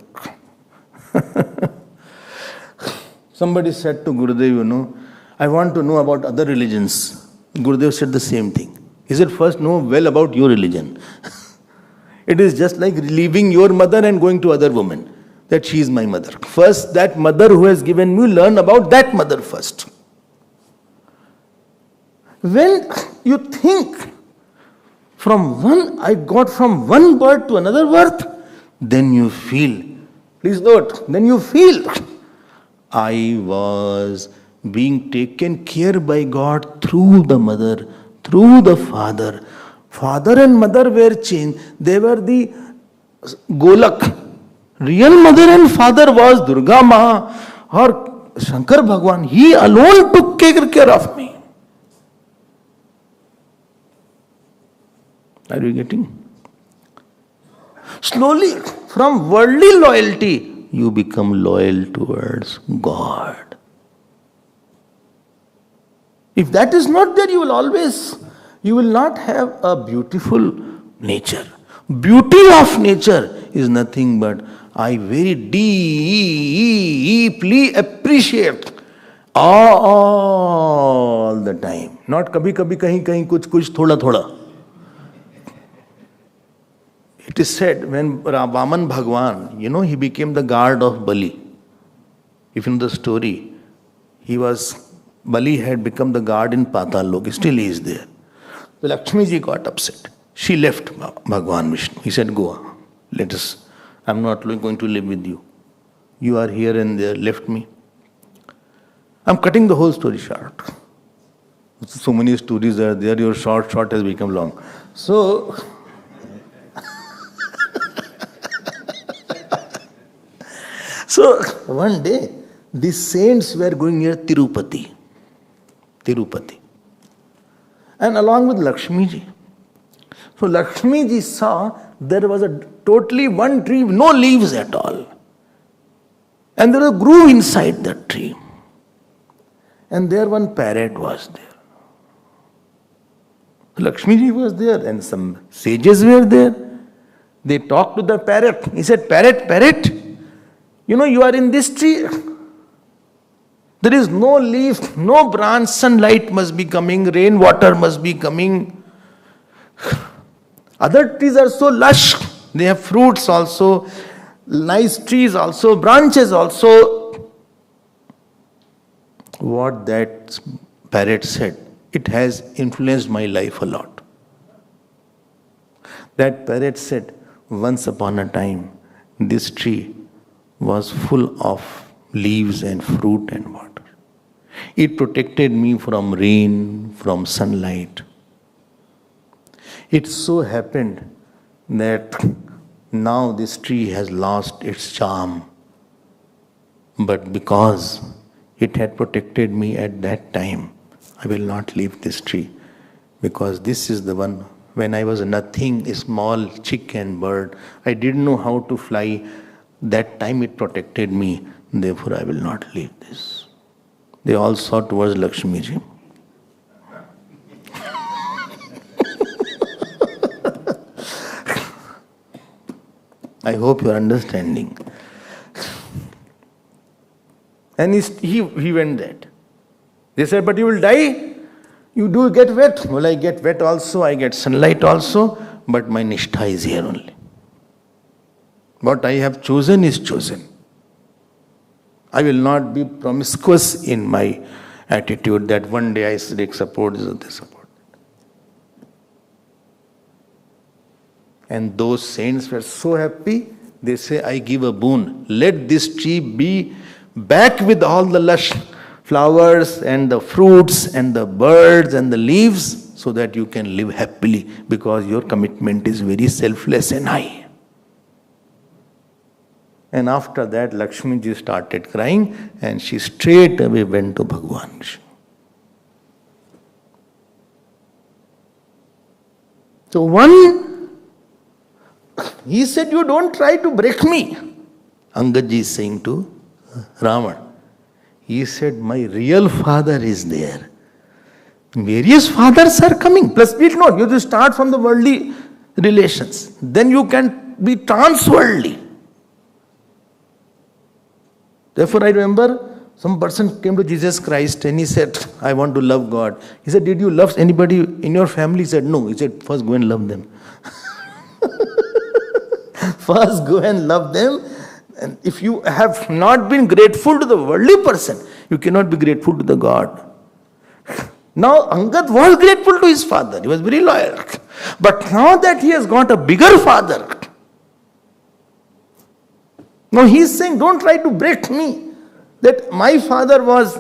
Somebody said to Gurudev, I want to know about other religions. Gurudev said the same thing. He said, first know well about your religion. It is just like leaving your mother and going to other women. That she is my mother. First, that mother who has given me, learn about that mother first. When you think I got from one birth to another birth, then you feel, please note, then you feel, I was being taken care by God through the mother, through the father. Father and mother were changed. They were the Golak. Real mother and father was Durga Ma or Shankar Bhagwan. He alone took care of me. Are you getting? Slowly, from worldly loyalty, you become loyal towards God. If that is not there, you will not have a beautiful nature. Beauty of nature is nothing but I very deeply appreciate all the time. Not kabhi kahin kuch thoda. It is said when Vaman Bhagwan, he became the guard of Bali. If you know the story, Bali had become the guard in Patal Lok. Still he is there. So Lakshmi ji got upset. She left Bhagwan Vishnu. He said, go, let us, I'm not going to live with you. You are here and there, left me. I'm cutting the whole story short. So many stories are there, your short has become long. So, so one day, the saints were going near Tirupati. And along with Lakshmi ji. So Lakshmi ji saw there was a totally one tree, no leaves at all. And there was a groove inside that tree. And there one parrot was there. Lakshmi ji was there and some sages were there. They talked to the parrot. He said, parrot, you are in this tree. There is no leaf, no branch, sunlight must be coming, rainwater must be coming. Other trees are so lush, they have fruits also, nice trees also, branches also. What that parrot said, it has influenced my life a lot. That parrot said, once upon a time, this tree was full of leaves and fruit and water. It protected me from rain, from sunlight. It so happened that now this tree has lost its charm. But because it had protected me at that time, I will not leave this tree. Because this is the one, when I was nothing, a small chick and bird, I didn't know how to fly. That time it protected me. Therefore, I will not leave this. They all saw towards Lakshmi ji. I hope you are understanding. And he went that. They said, but you will die. You do get wet. Well, I get wet also. I get sunlight also. But my nishtha is here only. What I have chosen is chosen. I will not be promiscuous in my attitude that one day I support this or they support that. And those saints were so happy, they say, I give a boon. Let this tree be back with all the lush flowers and the fruits and the birds and the leaves so that you can live happily because your commitment is very selfless and high. And after that, Lakshmi ji started crying and she straight away went to Bhagwan Vishnu. So he said, you don't try to break me. Angad ji is saying to Ravan. He said, my real father is there. Various fathers are coming. Plus, we know, you have to start from the worldly relations. Then you can be trans-worldly. Therefore, I remember some person came to Jesus Christ and he said, I want to love God. He said, did you love anybody in your family? He said, no. He said, first go and love them. First go and love them. And if you have not been grateful to the worldly person, you cannot be grateful to the God. Now, Angad was grateful to his father. He was very loyal. But now that he has got a bigger father, now he is saying, don't try to break me. That my father was,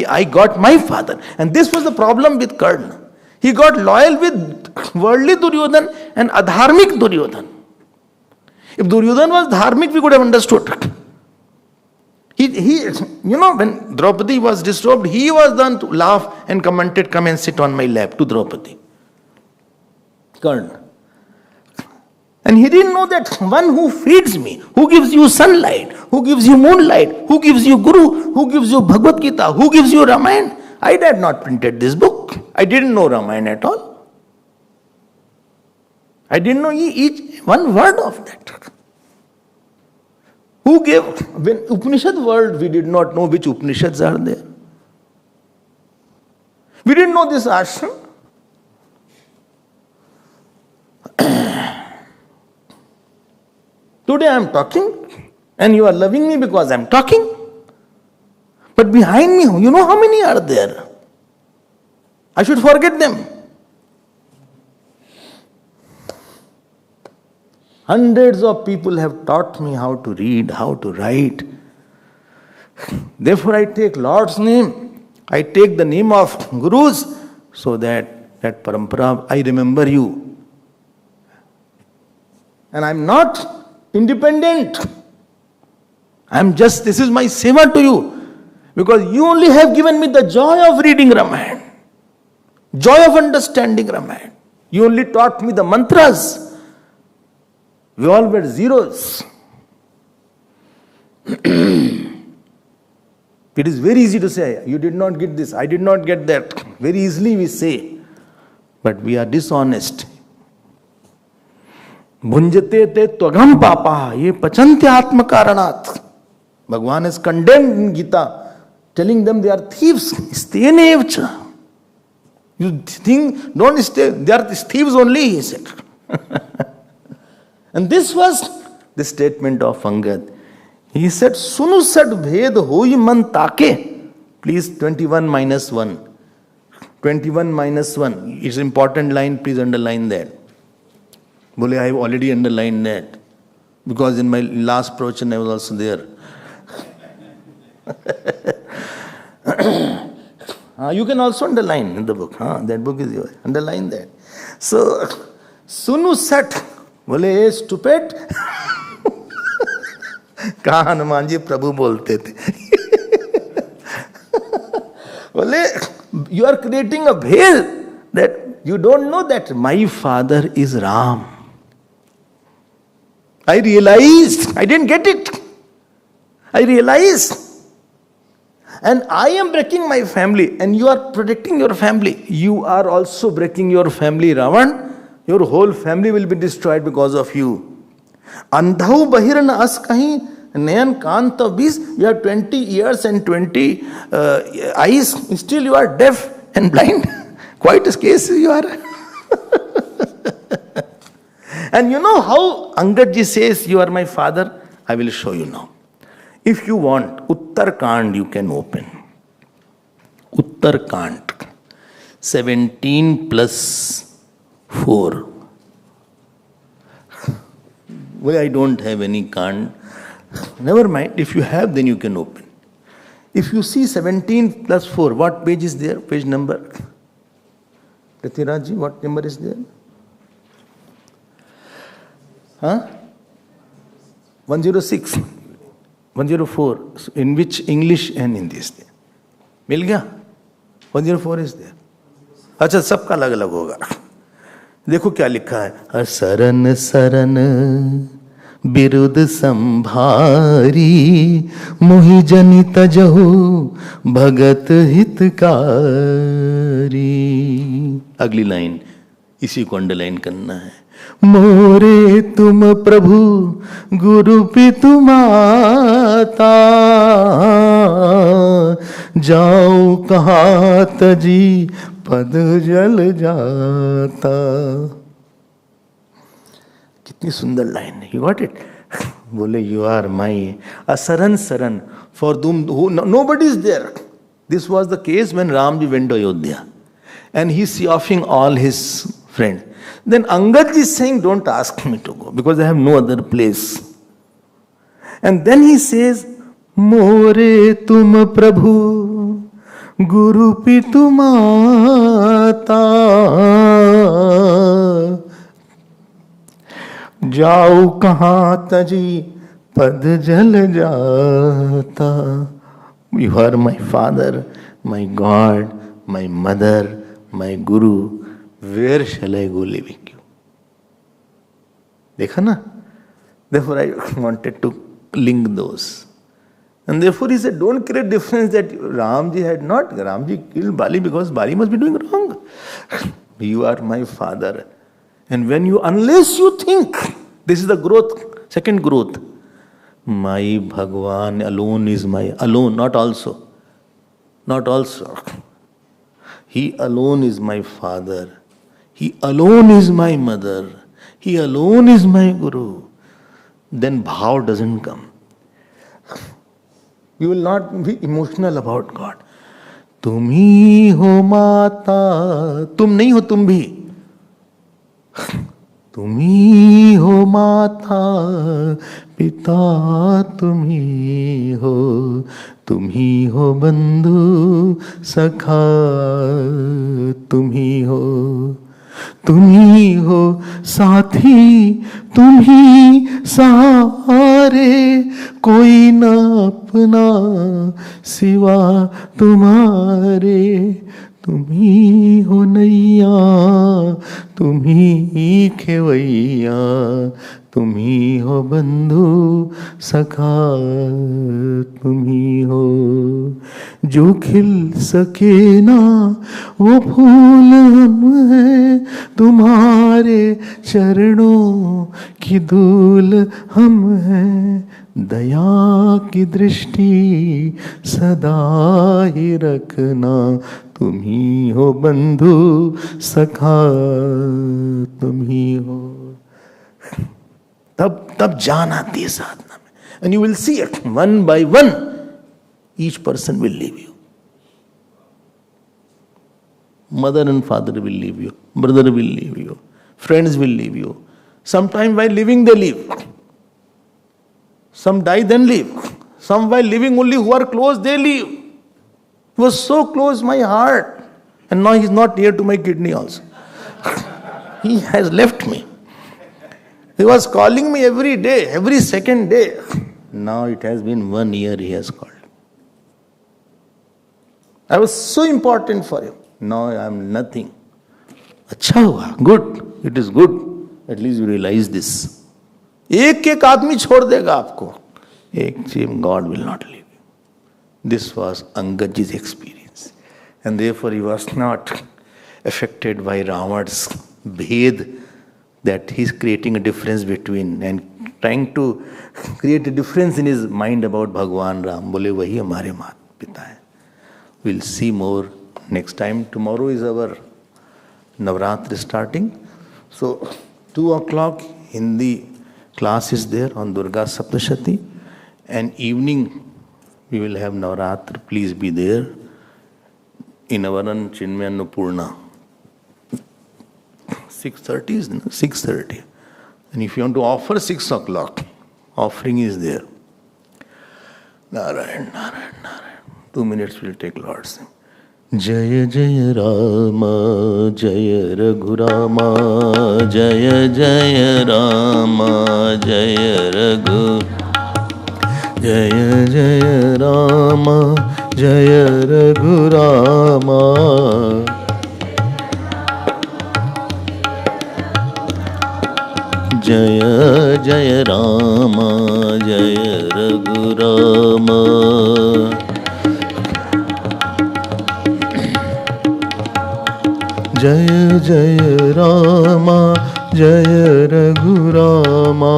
I got my father. And this was the problem with Karna. He got loyal with worldly Duryodhan and adharmic Duryodhan. If Duryodhan was dharmic, we could have understood. When Draupadi was disrobed, he was done to laugh and commented, come and sit on my lap to Draupadi. Karna. And he didn't know that one who feeds me, who gives you sunlight, who gives you moonlight, who gives you Guru, who gives you Bhagavad Gita, who gives you Ramayana. I had not printed this book. I didn't know Ramayana at all. I didn't know each one word of that. Who gave, when Upanishad world, we did not know which Upanishads are there. We didn't know this ashram. Today I am talking and you are loving me because I am talking. But behind me, you know how many are there? I should forget them. Hundreds of people have taught me how to read, how to write. Therefore, I take Lord's name. I take the name of Gurus so that parampara, I remember you. And I'm not independent. This is my seva to you. Because you only have given me the joy of reading Ramayana. Joy of understanding Ramayana. You only taught me the mantras. We all were zeros. It is very easy to say, you did not get this, I did not get that. Very easily we say. But we are dishonest. Bhunjate te tvagam papa, ye pachante atma karanat. Bhagavan is condemned in Gita, telling them they are thieves. Sthenevcha. You think, don't stay, they are thieves only, he said. And this was the statement of Angad. He said, Sunu sad bhed hoi man take. Please, 21 minus 1. 21 minus 1. It's an important line, please underline that. Bole, I have already underlined that. Because in my last pravachan I was also there. You can also underline in the book. That book is yours. Underline that. So, Sunu sat. Bole, stupid. कहा हनुमान जी प्रभु बोलते थे. Bole, you are creating a veil that you don't know that my father is Ram. I realized, I didn't get it. I realized. And I am breaking my family, and you are protecting your family. You are also breaking your family, Ravan. Your whole family will be destroyed because of you. Andhau bahirna as kahi nayan kanta bis. You have 20 ears and 20 eyes. Still you are deaf and blind. Quite a case you are. And you know how Angadji says, you are my father? I will show you now. If you want, Uttarkand you can open. Uttarkand. 17 plus 4. Well, I don't have any Kand. Never mind. If you have, then you can open. If you see 17 plus 4, what page is there? Page number? Pratiraj ji, what number is there? 106. 104. In which English and Hindi is there? मिल गया? 104 is there. अच्छा, सबका अलग अलग होगा. देखो क्या लिखा है. सरन सरन बिरुद संभारी मोहि जनि तजहु भगत हितकारी. अगली लाइन इसी को अंडरलाइन करना है. मोरे तुम प्रभु गुरु पितु माता जाओ कहाँ तजी पद जल जाता. कितनी सुंदर लाइन है. You got it. बोले यू आर माई असरन सरन फॉर तुम nobody is there. This was the case when Ram ji went to Ayodhya and he is offering all his friends. Then Angad is saying, don't ask me to go because I have no other place. And then he says, More tum Prabhu Guru Pitu Mata Jao kahan taji pad jal jata. You are my father, my God, my mother, my Guru. Where shall I go leaving you? देखा ना? Therefore I wanted to link those. And therefore he said, don't create difference that Ramji had not. Ramji killed Bali because Bali must be doing wrong. You are my father. And unless you think, this is the growth, second growth. My Bhagwan alone is alone, not also. Not also. He alone is my father. He alone is my mother. He alone is my Guru. Then bhav doesn't come. You will not be emotional about God. Tum hi ho mata. Tum nahi ho, tum bhi. तुम्ही हो माता पिता, तुम्ही हो, तुम्ही हो बंधु सखा, तुम्ही हो, तुम्ही हो साथी, तुम्ही सहारे, कोई न अपना सिवा तुम्हारे, तुम्ही हो नैया, तुम्ही खेवैया, तुम्ही हो बंधु सखा, तुम्ही हो, जो खिल सके ना वो फूल हम हैं, तुम्हारे चरणों की धूल हम हैं, दया की दृष्टि सदा ही रखना, तुम्ही हो बंधु सखा, तुम्ही हो। तब जान आती है साधना में, and you will see it one by one, each person will leave you, mother and father will leave you, brother will leave you, friends will leave you, sometime while living they leave, some die then leave, some while living only who are close they leave. He was so close my heart, and now he's not near to my kidney also. He has left me. He was calling me every day, every second day. Now it has been 1 year he has called. I was so important for him. Now I am nothing. अच्छा हुआ, good, it is good. At least you realize this. एक एक आदमी छोड़ देगा आपको, एक चीज, God will not leave you. This was Angadji's experience, and therefore he was not affected by Rava's bhed, that he's creating a difference between and trying to create a difference in his mind about Bhagwan Ram. बोले वही हमारे माता पिता है. We'll see more next time. Tomorrow is our Navratri starting. So 2 o'clock Hindi class is there on Durga Saptashati, and evening we will have Navratri. Please be there in our Chinmaya Annapurna. 6:30 is 6:30, and if you want to offer 6 o'clock, offering is there. Narayan, Narayan, Narayan. 2 minutes will take Lord's name. जय जय राम जय रघुरामा, जय जय राम जय रघु, जय जय राम जय रघुरामा, जय जय राम जय रघुरामा, जय जय राम जय रघुरामा,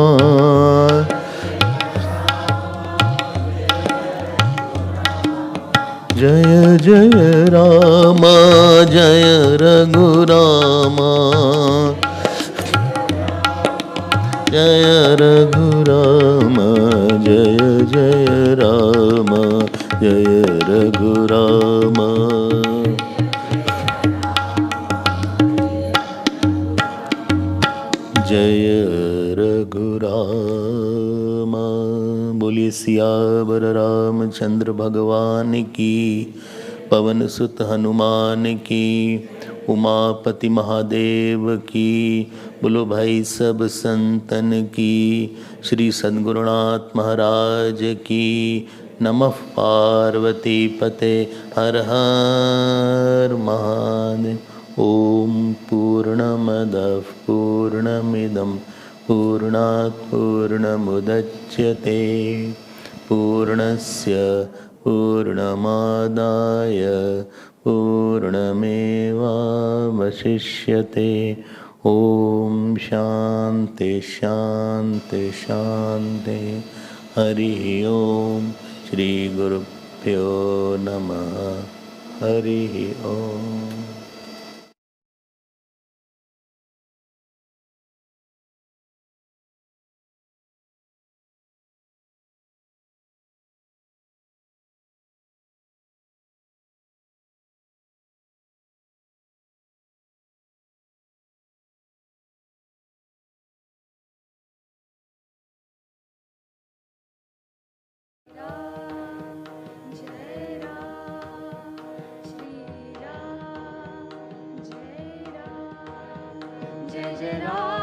जय जय राम जय रघुरामा, जय रघुराम, जय जय राम जय रघुराम, जय रघुराम। बोलिए सियावर रामचंद्र भगवान की, पवन सुत हनुमान की, उमापति महादेव की, बोलो भाई सब संतन की, श्री सद्गुरुनाथ महाराज की। नमः पार्वती पते, हर हर महादेव। ओम पूर्णमदः पूर्णमिदं पूर्णात् पूर्णमुदच्यते, पूर्णस्य पूर्णमादाय पूर्णमेवावशिष्यते। ओम शांति शांति शांति। हरि ओम। श्री गुरुभ्यो नमः। हरि ओम। Jai Jai Ram.